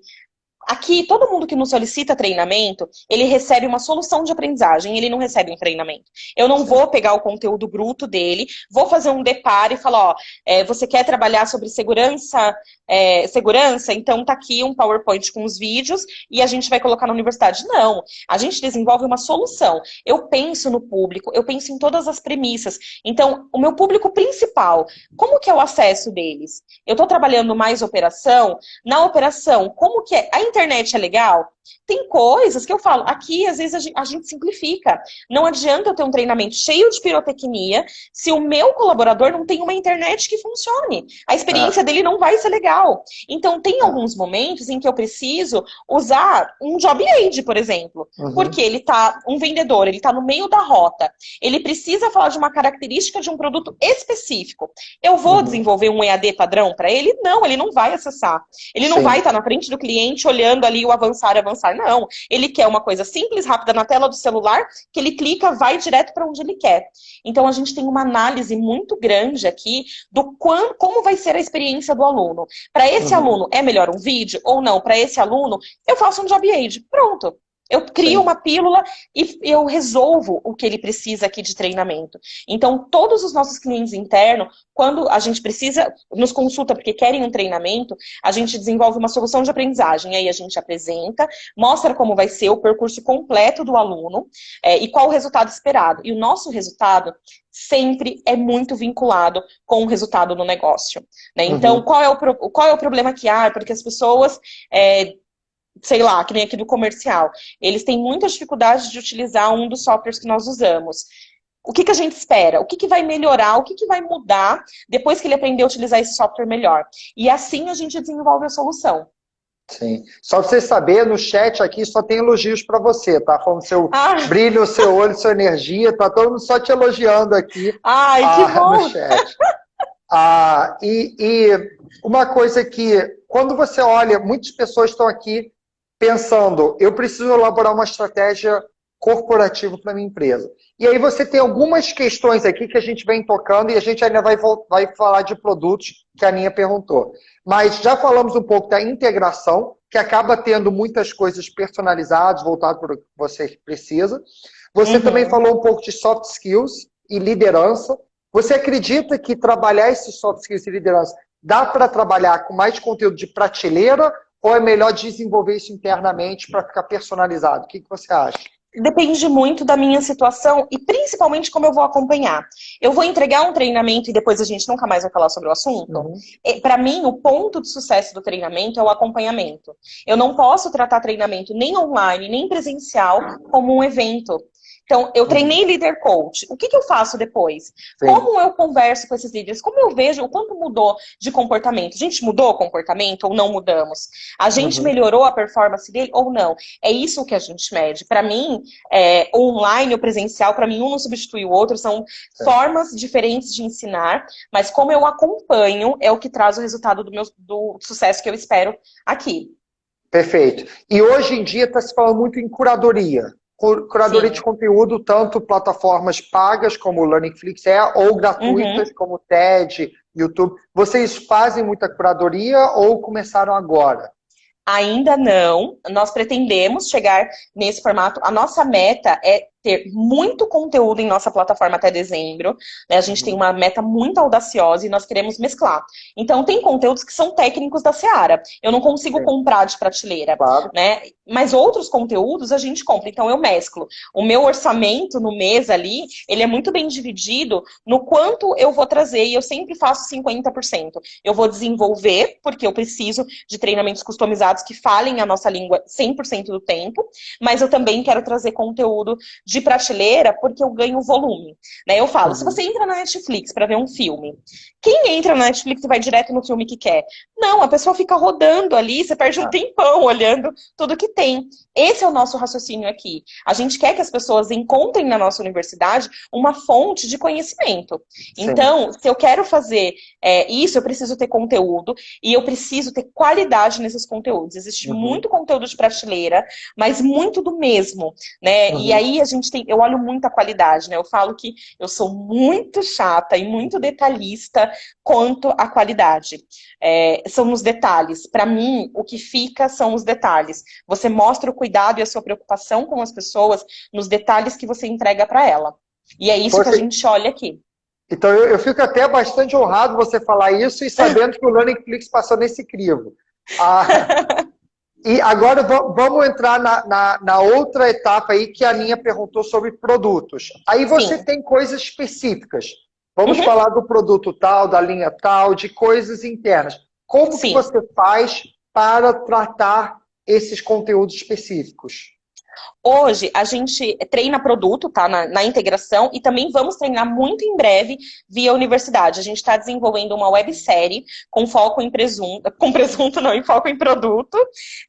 Aqui, todo mundo que nos solicita treinamento, ele recebe uma solução de aprendizagem, ele não recebe um treinamento. Eu não vou pegar o conteúdo bruto dele, vou fazer um deparo e falar, você quer trabalhar sobre segurança? Então tá aqui um PowerPoint com os vídeos e a gente vai colocar na universidade. Não, a gente desenvolve uma solução. Eu penso no público, eu penso em todas as premissas. Então, o meu público principal, como que é o acesso deles? Eu tô trabalhando mais operação. Na operação, como que é? A internet é legal? Tem coisas que eu falo, aqui às vezes a gente simplifica. Não adianta eu ter um treinamento cheio de pirotecnia se o meu colaborador não tem uma internet que funcione. A experiência dele não vai ser legal. Então tem alguns momentos em que eu preciso usar um job aid, por exemplo. Porque ele tá, um vendedor, ele tá no meio da rota. Ele precisa falar de uma característica de um produto específico. Eu vou desenvolver um EAD padrão para ele? Não, ele não vai acessar. Ele não vai estar na frente do cliente olhando ali o avançar, avançar. Não, ele quer uma coisa simples, rápida na tela do celular, que ele clica, vai direto para onde ele quer. Então, a gente tem uma análise muito grande aqui do como vai ser a experiência do aluno. Para esse aluno, é melhor um vídeo ou não? Para esse aluno, eu faço um job aid. Pronto. Eu crio uma pílula e eu resolvo o que ele precisa aqui de treinamento. Então, todos os nossos clientes internos, quando a gente precisa, nos consulta porque querem um treinamento, a gente desenvolve uma solução de aprendizagem. Aí a gente apresenta, mostra como vai ser o percurso completo do aluno e qual o resultado esperado. E o nosso resultado sempre é muito vinculado com o resultado no negócio. Né? Então, qual é o problema que há? Porque as pessoas... sei lá, que nem aqui do comercial, eles têm muita dificuldade de utilizar um dos softwares que nós usamos. O que a gente espera? O que vai melhorar? O que vai mudar depois que ele aprender a utilizar esse software melhor? E assim a gente desenvolve a solução. Sim. Só pra você saber, no chat aqui só tem elogios para você, tá? Falando seu brilho, seu olho, sua energia, tá todo mundo só te elogiando aqui. Ai, que bom! No chat. E uma coisa que, quando você olha, muitas pessoas estão aqui pensando, eu preciso elaborar uma estratégia corporativa para minha empresa. E aí você tem algumas questões aqui que a gente vem tocando e a gente ainda vai falar de produtos que a Aninha perguntou. Mas já falamos um pouco da integração, que acaba tendo muitas coisas personalizadas, voltadas para o que você precisa. Você também falou um pouco de soft skills e liderança. Você acredita que trabalhar esses soft skills e liderança dá para trabalhar com mais conteúdo de prateleira ou é melhor desenvolver isso internamente para ficar personalizado? O que você acha? Depende muito da minha situação e principalmente como eu vou acompanhar. Eu vou entregar um treinamento e depois a gente nunca mais vai falar sobre o assunto? Para mim, o ponto de sucesso do treinamento é o acompanhamento. Eu não posso tratar treinamento nem online, nem presencial como um evento. Então, eu treinei líder coach. O que eu faço depois? Sim. Como eu converso com esses líderes? Como eu vejo o quanto mudou de comportamento? A gente mudou o comportamento ou não mudamos? A gente melhorou a performance dele ou não? É isso que a gente mede. Para mim, online ou presencial, para mim um não substitui o outro. São formas diferentes de ensinar, mas como eu acompanho é o que traz o resultado do sucesso que eu espero aqui. Perfeito. E hoje em dia está se falando muito em curadoria. Curadoria de conteúdo, tanto plataformas pagas como o Learningflix ou gratuitas como o TED, YouTube. Vocês fazem muita curadoria ou começaram agora? Ainda não. Nós pretendemos chegar nesse formato. A nossa meta é ter muito conteúdo em nossa plataforma até dezembro. Né? A gente tem uma meta muito audaciosa e nós queremos mesclar. Então, tem conteúdos que são técnicos da Seara. Eu não consigo comprar de prateleira. Claro. Né? Mas outros conteúdos a gente compra. Então, eu mesclo. O meu orçamento no mês ali, ele é muito bem dividido no quanto eu vou trazer. E eu sempre faço 50%. Eu vou desenvolver, porque eu preciso de treinamentos customizados que falem a nossa língua 100% do tempo. Mas eu também quero trazer conteúdo de prateleira, porque eu ganho volume. Né? Eu falo, se você entra na Netflix para ver um filme, quem entra na Netflix e vai direto no filme que quer? Não, a pessoa fica rodando ali, você perde um tempão olhando tudo que tem. Esse é o nosso raciocínio aqui. A gente quer que as pessoas encontrem na nossa universidade uma fonte de conhecimento. Sim. Então, se eu quero fazer isso, eu preciso ter conteúdo e eu preciso ter qualidade nesses conteúdos. Existe muito conteúdo de prateleira, mas muito do mesmo, né? E aí eu olho muito a qualidade, né? Eu falo que eu sou muito chata e muito detalhista quanto à qualidade. São nos detalhes. Para mim, o que fica são os detalhes. Você mostra o cuidado e a sua preocupação com as pessoas nos detalhes que você entrega para ela. E é isso que a gente olha aqui. Então, eu fico até bastante honrado você falar isso e sabendo que o Learningflix passou nesse crivo. E agora vamos entrar na outra etapa aí que a Aninha perguntou sobre produtos. Aí você tem coisas específicas. Vamos falar do produto tal, da linha tal, de coisas internas. Como que você faz para tratar esses conteúdos específicos? Hoje, a gente treina produto, tá? Na integração e também vamos treinar muito em breve via universidade. A gente está desenvolvendo uma websérie com foco em presunto, em foco em produto.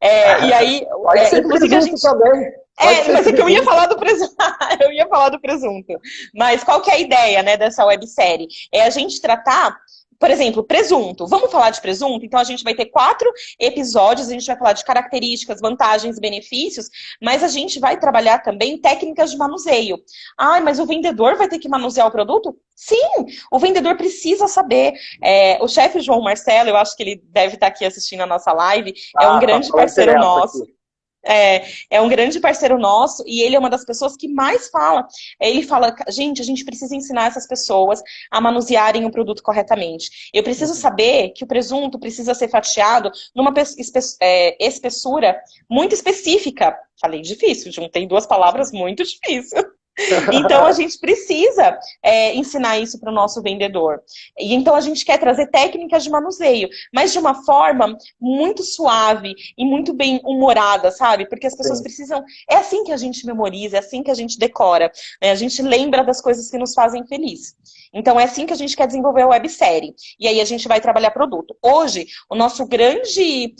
E aí, pode ser inclusive a gente também. Mas é que eu ia falar do presunto. Eu ia falar do presunto. Mas qual que é a ideia, né, dessa websérie? É a gente tratar por exemplo, presunto. Vamos falar de presunto? Então, a gente vai ter 4 episódios, a gente vai falar de características, vantagens, benefícios, mas a gente vai trabalhar também técnicas de manuseio. Ah, mas o vendedor vai ter que manusear o produto? Sim, o vendedor precisa saber. O chefe João Marcelo, eu acho que ele deve estar aqui assistindo a nossa live, é um Tá grande falando parceiro direto nosso. aqui. É um grande parceiro nosso e ele é uma das pessoas que mais fala. Ele fala, gente, a gente precisa ensinar essas pessoas a manusearem o produto corretamente. Eu preciso Uhum. saber que o presunto precisa ser fatiado numa espessura muito específica. Falei difícil, juntei 2 palavras muito difícil. Então, a gente precisa ensinar isso para o nosso vendedor. E então, a gente quer trazer técnicas de manuseio, mas de uma forma muito suave e muito bem humorada, sabe? Porque as pessoas Sim. precisam... É assim que a gente memoriza, é assim que a gente decora, né? A gente lembra das coisas que nos fazem feliz. Então, é assim que a gente quer desenvolver a websérie. E aí, a gente vai trabalhar produto. Hoje, o nosso grande...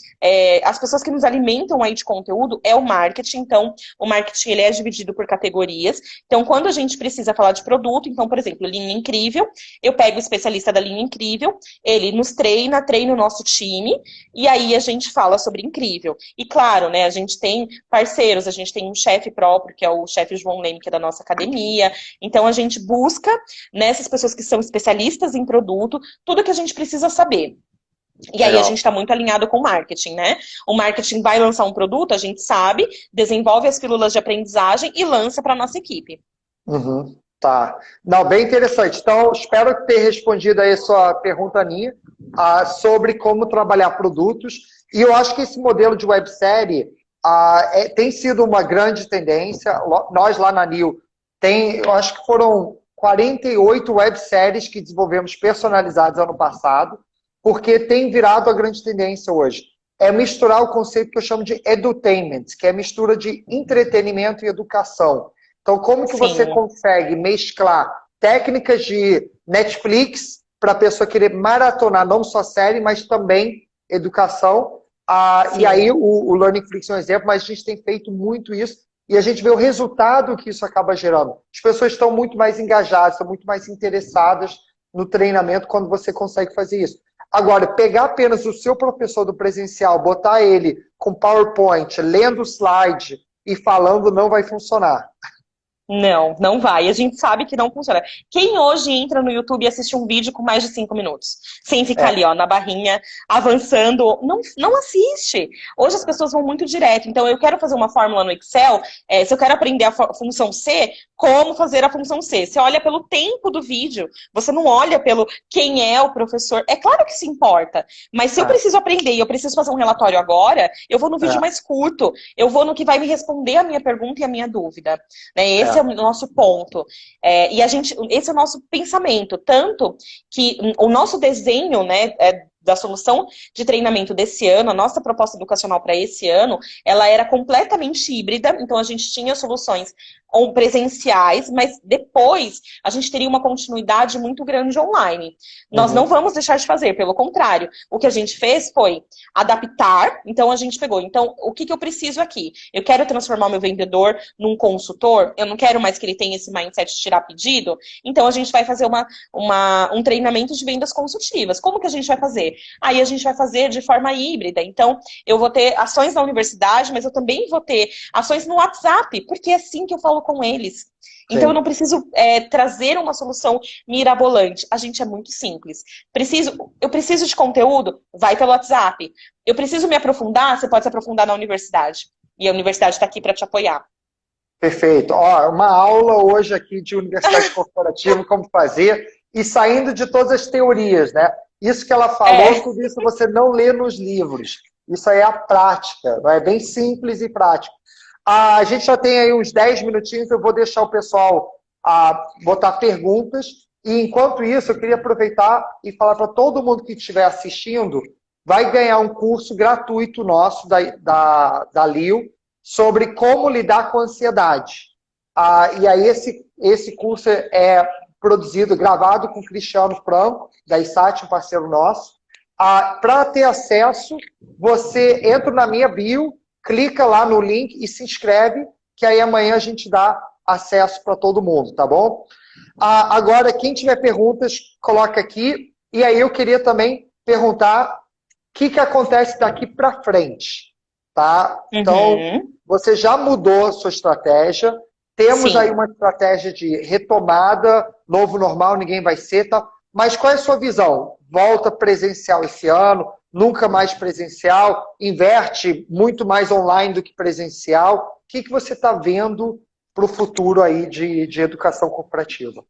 as pessoas que nos alimentam aí de conteúdo é o marketing. Então, o marketing ele é dividido por categorias. Então, quando a gente precisa falar de produto, então, por exemplo, linha incrível, eu pego o especialista da linha incrível, ele nos treina o nosso time, e aí a gente fala sobre incrível. E claro, né, a gente tem parceiros, a gente tem um chefe próprio, que é o chefe João Leme, que é da nossa academia. Então, a gente busca nessas pessoas que são especialistas em produto, tudo que a gente precisa saber. E aí a gente Legal. está muito alinhado com o marketing, né? O marketing vai lançar um produto, a gente sabe, desenvolve as pílulas de aprendizagem e lança para a nossa equipe. Uhum. Tá. Não, bem interessante. Então, espero ter respondido aí a sua pergunta, Aninha, sobre como trabalhar produtos. E eu acho que esse modelo de websérie tem sido uma grande tendência. Nós lá na NIL eu acho que foram 48 webséries que desenvolvemos personalizadas ano passado, porque tem virado a grande tendência hoje. É misturar o conceito que eu chamo de edutainment, que é a mistura de entretenimento e educação. Então, como que você Sim, consegue mesclar técnicas de Netflix para a pessoa querer maratonar não só série, mas também educação? E aí sim. o Learning Flix é um exemplo, mas a gente tem feito muito isso e a gente vê o resultado que isso acaba gerando. As pessoas estão muito mais engajadas, estão muito mais interessadas no treinamento quando você consegue fazer isso. Agora, pegar apenas o seu professor do presencial, botar ele com PowerPoint, lendo o slide e falando, não vai funcionar. Não, não vai. A gente sabe que não funciona. Quem hoje entra no YouTube e assiste um vídeo com mais de 5 minutos, sem ficar ali, É, ó, na barrinha, avançando, não assiste. Hoje as pessoas vão muito direto. Então, eu quero fazer uma fórmula no Excel, se eu quero aprender a função C, como fazer a função C? Você olha pelo tempo do vídeo, você não olha pelo quem é o professor. É claro que se importa, mas se eu é, preciso aprender e eu preciso fazer um relatório agora, eu vou no vídeo é, mais curto, eu vou no que vai me responder a minha pergunta e a minha dúvida. Né? Esse é é. o nosso ponto. Esse é o nosso pensamento. Tanto que o nosso desenho, né, da solução de treinamento desse ano, a nossa proposta educacional para esse ano, ela era completamente híbrida, então a gente tinha soluções presenciais, mas depois a gente teria uma continuidade muito grande online. Nós não Uhum. vamos deixar de fazer, pelo contrário. O que a gente fez foi adaptar, então a gente pegou. Então, o que eu preciso aqui? Eu quero transformar o meu vendedor num consultor, eu não quero mais que ele tenha esse mindset de tirar pedido, então a gente vai fazer um treinamento de vendas consultivas. Como que a gente vai fazer? Aí a gente vai fazer de forma híbrida. Então, eu vou ter ações na universidade, mas eu também vou ter ações no WhatsApp, porque é assim que eu falo com eles. Então, eu não Sim. preciso trazer uma solução mirabolante. A gente é muito simples. Eu preciso de conteúdo? Vai pelo WhatsApp. Eu preciso me aprofundar? Você pode se aprofundar na universidade. E a universidade está aqui para te apoiar. Perfeito. Ó, uma aula hoje aqui de universidade corporativa, como fazer, e saindo de todas as teorias, né? Isso que ela falou, É, tudo isso você não lê nos livros. Isso aí é a prática, não é? Bem simples e prático. A gente já tem aí uns 10 minutinhos, eu vou deixar o pessoal botar perguntas. E enquanto isso, eu queria aproveitar e falar para todo mundo que estiver assistindo, vai ganhar um curso gratuito nosso da Lio sobre como lidar com a ansiedade. E aí esse curso é produzido, gravado com o Cristiano Franco, da ISAT, um parceiro nosso. Para ter acesso, você entra na minha bio, clica lá no link e se inscreve, que aí amanhã a gente dá acesso para todo mundo, tá bom? Agora, quem tiver perguntas, coloca aqui. E aí eu queria também perguntar o que acontece daqui para frente, tá? Então, você já mudou a sua estratégia, temos Sim. aí uma estratégia de retomada, novo normal, ninguém vai ser, tal. Mas qual é a sua visão? Volta presencial esse ano, nunca mais presencial, inverte muito mais online do que presencial. O que você está vendo para o futuro aí de educação corporativa?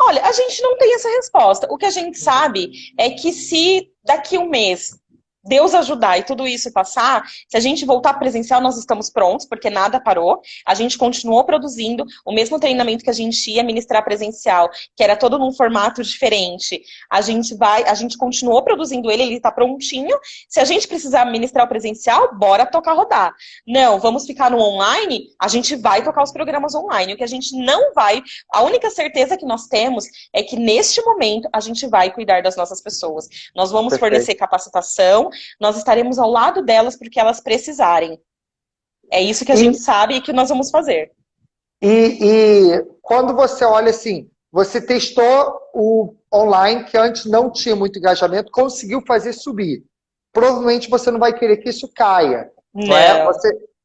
Olha, a gente não tem essa resposta. O que a gente sabe é que se daqui um mês Deus ajudar e tudo isso passar, se a gente voltar presencial, nós estamos prontos, porque nada parou. A gente continuou produzindo o mesmo treinamento que a gente ia ministrar presencial, que era todo num formato diferente. A gente continuou produzindo ele está prontinho. Se a gente precisar ministrar o presencial, bora tocar rodar. Não, vamos ficar no online, a gente vai tocar os programas online. O que a gente não vai, a única certeza que nós temos é que neste momento a gente vai cuidar das nossas pessoas. Nós vamos fornecer capacitação, nós estaremos ao lado delas porque elas precisarem. É isso que a gente sabe e que nós vamos fazer. E quando você olha assim, você testou o online, que antes não tinha muito engajamento, conseguiu fazer subir. Provavelmente você não vai querer que isso caia. Não é?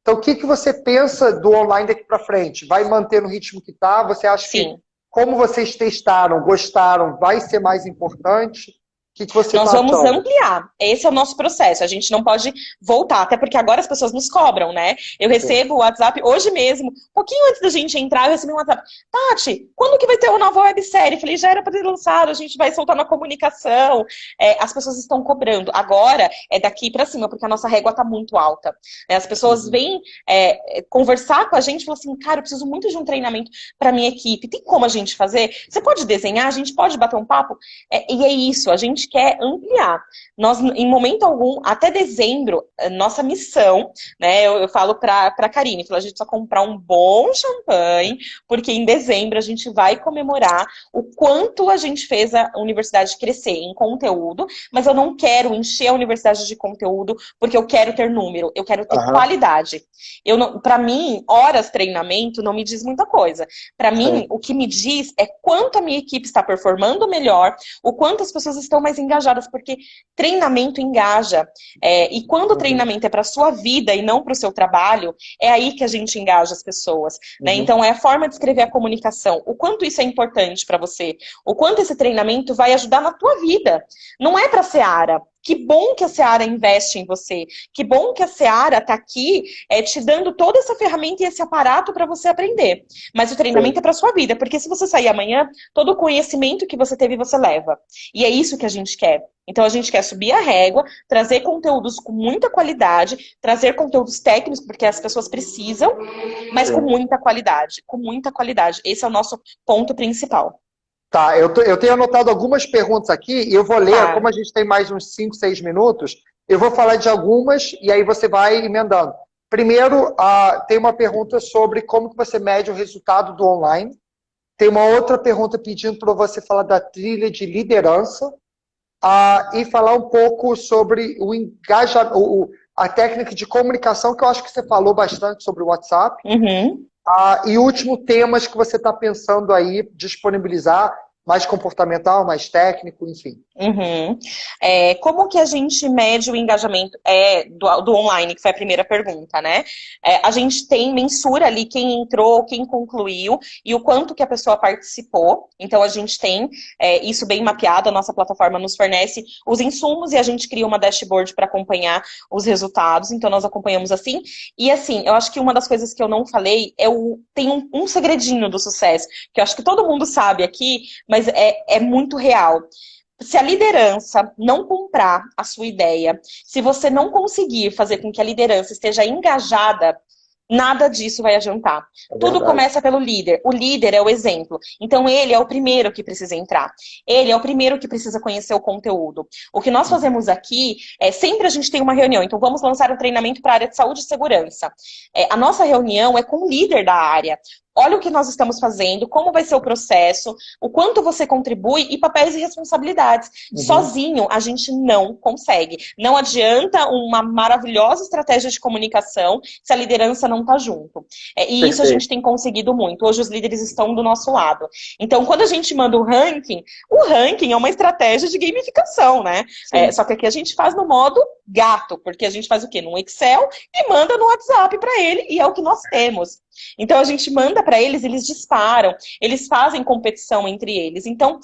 Então, o que você pensa do online daqui para frente? Vai manter no ritmo que está? Você acha que, como vocês testaram, gostaram, vai ser mais importante? O que você Nós vamos ampliar. Esse é o nosso processo. A gente não pode voltar, até porque agora as pessoas nos cobram, né? Eu recebo o WhatsApp hoje mesmo, um pouquinho antes da gente entrar, eu recebi um WhatsApp. Tati, quando que vai ter uma nova websérie? Eu falei, já era para ter lançado, a gente vai soltar na comunicação. As pessoas estão cobrando. Agora é daqui para cima, porque a nossa régua está muito alta. As pessoas vêm conversar com a gente e falam assim, cara, eu preciso muito de um treinamento para minha equipe. Tem como a gente fazer? Você pode desenhar? A gente pode bater um papo? E é isso, a gente quer ampliar. Nós, em momento algum, até dezembro, nossa missão, né? Eu falo para a Karine, a gente precisa comprar um bom champanhe, porque em dezembro a gente vai comemorar o quanto a gente fez a universidade crescer em conteúdo, mas eu não quero encher a universidade de conteúdo porque eu quero ter número, eu quero ter qualidade. Para mim, horas treinamento não me diz muita coisa. Para mim, o que me diz é quanto a minha equipe está performando melhor, o quanto as pessoas estão mais engajadas, porque treinamento engaja. E quando o treinamento é para a sua vida e não para o seu trabalho, é aí que a gente engaja as pessoas. Né? Então, é a forma de escrever a comunicação. O quanto isso é importante para você. O quanto esse treinamento vai ajudar na tua vida. Não é para a Seara. Que bom que a Seara investe em você. Que bom que a Seara está aqui te dando toda essa ferramenta e esse aparato para você aprender. Mas o treinamento é para sua vida. Porque se você sair amanhã, todo o conhecimento que você teve, você leva. E é isso que a gente quer. Então, a gente quer subir a régua, trazer conteúdos com muita qualidade, trazer conteúdos técnicos, porque as pessoas precisam, mas com muita qualidade. Com muita qualidade. Esse é o nosso ponto principal. Tá, eu tenho anotado algumas perguntas aqui e eu vou ler, como a gente tem mais uns 5, 6 minutos, eu vou falar de algumas e aí você vai emendando. Primeiro, tem uma pergunta sobre como que você mede o resultado do online. Tem uma outra pergunta pedindo para você falar da trilha de liderança e falar um pouco sobre o engajamento, a técnica de comunicação, que eu acho que você falou bastante sobre o WhatsApp. E último, temas que você está pensando aí disponibilizar, mais comportamental, mais técnico, enfim. Como que a gente mede o engajamento do online, que foi a primeira pergunta, né? A gente mensura ali quem entrou, quem concluiu e o quanto que a pessoa participou. Então, a gente tem isso bem mapeado, a nossa plataforma nos fornece os insumos e a gente cria uma dashboard para acompanhar os resultados. Então, nós acompanhamos assim. E assim, eu acho que uma das coisas que eu não falei tem um segredinho do sucesso, que eu acho que todo mundo sabe aqui, mas é muito real. Se a liderança não comprar a sua ideia, se você não conseguir fazer com que a liderança esteja engajada, nada disso vai adiantar. Tudo começa pelo líder. O líder é o exemplo. Então, ele é o primeiro que precisa entrar. Ele é o primeiro que precisa conhecer o conteúdo. O que nós fazemos aqui sempre a gente tem uma reunião. Então, vamos lançar um treinamento para a área de saúde e segurança. A nossa reunião é com o líder da área. olha o que nós estamos fazendo, como vai ser o processo, o quanto você contribui e papéis e responsabilidades. Sozinho, a gente não consegue. Não adianta uma maravilhosa estratégia de comunicação se a liderança não está junto. E isso a gente tem conseguido muito. Hoje os líderes estão do nosso lado. Então, quando a gente manda o ranking é uma estratégia de gamificação, né? Só que aqui a gente faz no modo gato, porque a gente faz o quê? No Excel e manda no WhatsApp para ele, e é o que nós temos. Então, a gente manda para eles, eles disparam, eles fazem competição entre eles. Então,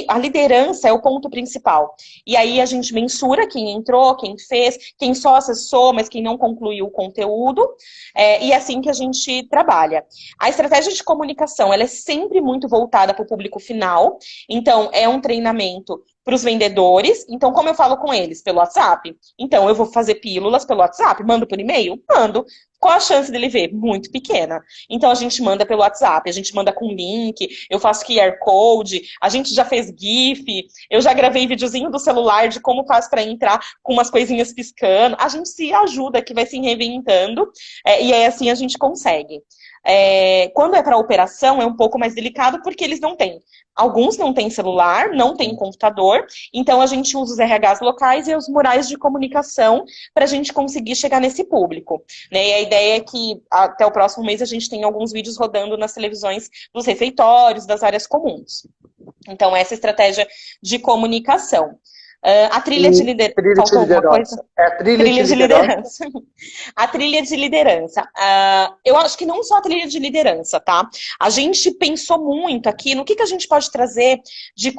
a liderança é o ponto principal. E aí a gente mensura quem entrou, quem fez, quem só acessou, mas quem não concluiu o conteúdo. E é assim que a gente trabalha. A estratégia de comunicação, ela é sempre muito voltada para o público final. Então, é um treinamento para os vendedores. Então, como eu falo com eles? Pelo WhatsApp. Então, eu vou fazer pílulas pelo WhatsApp. Mando por e-mail? Mando. Qual a chance dele ver? Muito pequena. Então, a gente manda pelo WhatsApp, a gente manda com link, eu faço QR Code, a gente já fez GIF, eu já gravei videozinho do celular de como faz para entrar com umas coisinhas piscando. A gente se ajuda, que vai se reinventando, e aí assim a gente consegue. Quando é para operação, é um pouco mais delicado, porque eles não têm. Alguns não têm celular, não têm computador, então a gente usa os RHs locais e os murais de comunicação para a gente conseguir chegar nesse público. Né? E a ideia é que até o próximo mês a gente tem alguns vídeos rodando nas televisões dos refeitórios, das áreas comuns. Então, essa é a estratégia de comunicação. A trilha de liderança. Faltou alguma coisa? Trilha de liderança. A trilha de liderança. Eu acho que não só a trilha de liderança, tá? A gente pensou muito aqui no que a gente pode trazer de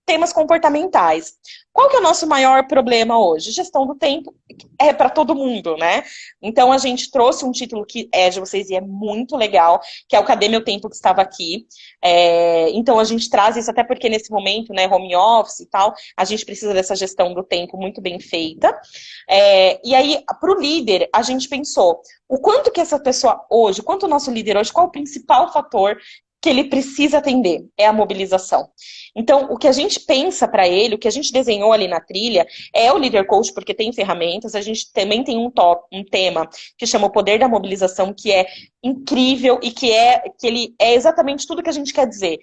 temas comportamentais. Qual que é o nosso maior problema hoje? Gestão do tempo é para todo mundo, né? Então, a gente trouxe um título que é de vocês e é muito legal, que é o Cadê Meu Tempo que estava aqui. Então, a gente traz isso até porque nesse momento, né, home office e tal, a gente precisa dessa gestão do tempo muito bem feita. E aí, para o líder, a gente pensou o quanto que essa pessoa hoje, o quanto o nosso líder hoje, qual o principal fator que ele precisa atender? É a mobilização. Então, o que a gente pensa para ele, o que a gente desenhou ali na trilha, é o Leader Coach, porque tem ferramentas. A gente também tem um tema que chama o Poder da Mobilização, que é incrível e que ele é exatamente tudo que a gente quer dizer.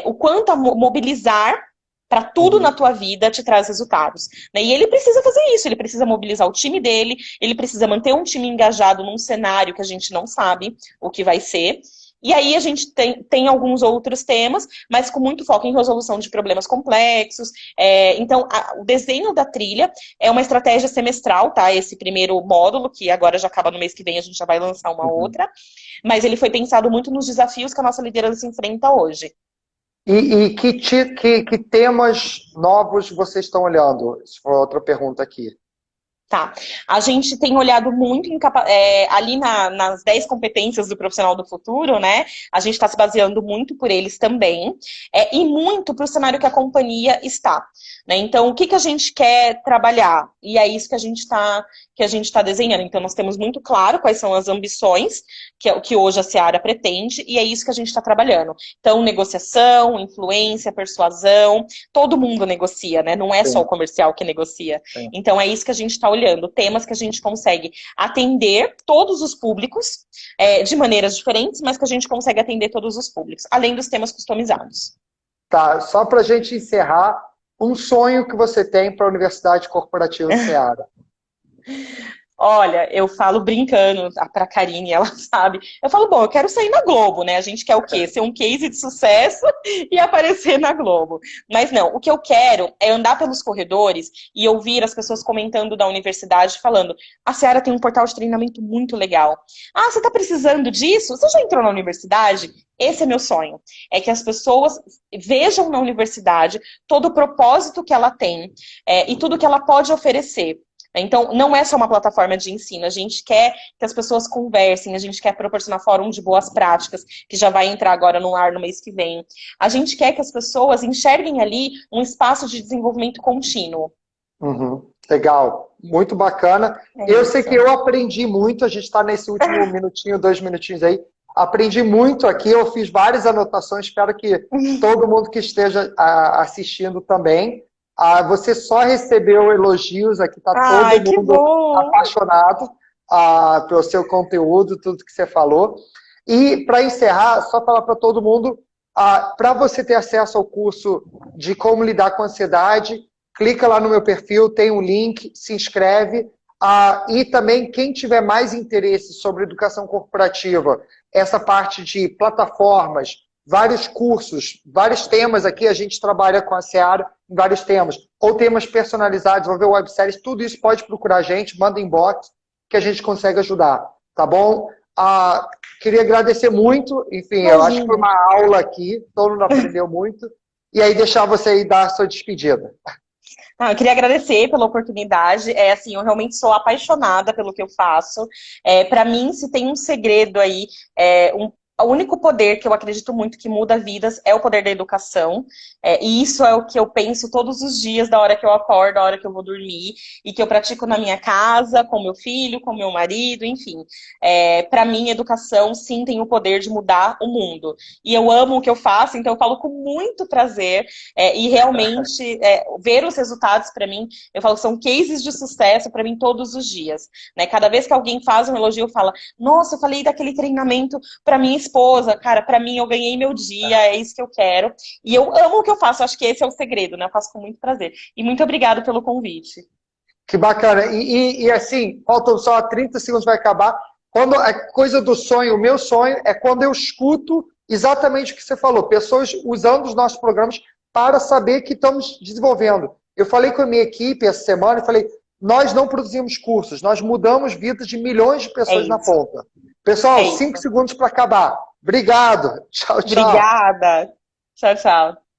O quanto a mobilizar para tudo na tua vida te traz resultados. Né? E ele precisa fazer isso, ele precisa mobilizar o time dele, ele precisa manter um time engajado num cenário que a gente não sabe o que vai ser. E aí a gente tem alguns outros temas, mas com muito foco em resolução de problemas complexos. Então, o desenho da trilha é uma estratégia semestral, tá? Esse primeiro módulo, que agora já acaba no mês que vem, a gente já vai lançar uma outra. Mas ele foi pensado muito nos desafios que a nossa liderança enfrenta hoje. E que temas novos vocês estão olhando? Essa foi outra pergunta aqui. Tá. A gente tem olhado muito ali nas 10 competências do profissional do futuro, né? A gente está se baseando muito por eles também, e muito para o cenário que a companhia está. Né? Então, o que a gente quer trabalhar? E é isso que a gente está desenhando. Então, nós temos muito claro quais são as ambições que hoje a Seara pretende, e é isso que a gente está trabalhando. Então, negociação, influência, persuasão, todo mundo negocia, né? Não é só o comercial que negocia. Sim. Então, é isso que a gente está olhando, temas que a gente consegue atender todos os públicos, de maneiras diferentes, mas que a gente consegue atender todos os públicos, além dos temas customizados. Tá, só para a gente encerrar, um sonho que você tem para a Universidade Corporativa Seara. Olha, eu falo brincando para a Karine, ela sabe. Eu falo, bom, eu quero sair na Globo, né? A gente quer o quê? Ser um case de sucesso e aparecer na Globo. Mas não, o que eu quero é andar pelos corredores e ouvir as pessoas comentando da universidade, falando, a Seara tem um portal de treinamento muito legal. Ah, você está precisando disso? Você já entrou na universidade? Esse é meu sonho. É que as pessoas vejam na universidade todo o propósito que ela tem e tudo que ela pode oferecer. Então, não é só uma plataforma de ensino, a gente quer que as pessoas conversem, a gente quer proporcionar fórum de boas práticas, que já vai entrar agora no ar no mês que vem. A gente quer que as pessoas enxerguem ali um espaço de desenvolvimento contínuo. Legal, muito bacana. Eu sei que eu aprendi muito, a gente está nesse último minutinho, 2 minutinhos aí, aprendi muito aqui, eu fiz várias anotações, espero que todo mundo que esteja assistindo também. Você só recebeu elogios, aqui está todo mundo apaixonado pelo seu conteúdo, tudo que você falou. E, para encerrar, só falar para todo mundo, para você ter acesso ao curso de como lidar com ansiedade, clica lá no meu perfil, tem um link, se inscreve. E também, quem tiver mais interesse sobre educação corporativa, essa parte de plataformas, vários cursos, vários temas aqui, a gente trabalha com a Seara em vários temas, ou temas personalizados, vou ver webséries, tudo isso pode procurar a gente, manda inbox, que a gente consegue ajudar, tá bom? Queria agradecer muito, enfim, eu acho que foi uma aula aqui, todo mundo aprendeu muito, e aí deixar você aí dar a sua despedida. Eu queria agradecer pela oportunidade. Assim, eu realmente sou apaixonada pelo que eu faço. Para mim, se tem um segredo aí, o único poder que eu acredito muito que muda vidas é o poder da educação. E isso é o que eu penso todos os dias, da hora que eu acordo, da hora que eu vou dormir, e que eu pratico na minha casa, com meu filho, com meu marido, enfim. Para mim, educação, sim, tem o poder de mudar o mundo. E eu amo o que eu faço, então eu falo com muito prazer. E realmente, ver os resultados, para mim, eu falo que são cases de sucesso para mim todos os dias. Né? Cada vez que alguém faz um elogio, fala, nossa, eu falei daquele treinamento para minha esposa, cara, para mim eu ganhei meu dia, é isso que eu quero. E eu amo o que eu faço, acho que esse é o segredo, né? Eu faço com muito prazer. E muito obrigada pelo convite. Que bacana. E assim, faltam só 30 segundos, vai acabar. Quando a coisa do sonho, o meu sonho é quando eu escuto exatamente o que você falou, pessoas usando os nossos programas para saber que estamos desenvolvendo. Eu falei com a minha equipe essa semana e falei, nós não produzimos cursos, nós mudamos vidas de milhões de pessoas na ponta. Pessoal, 5 segundos para acabar. Obrigado. Tchau, tchau. Obrigada. Tchau, tchau.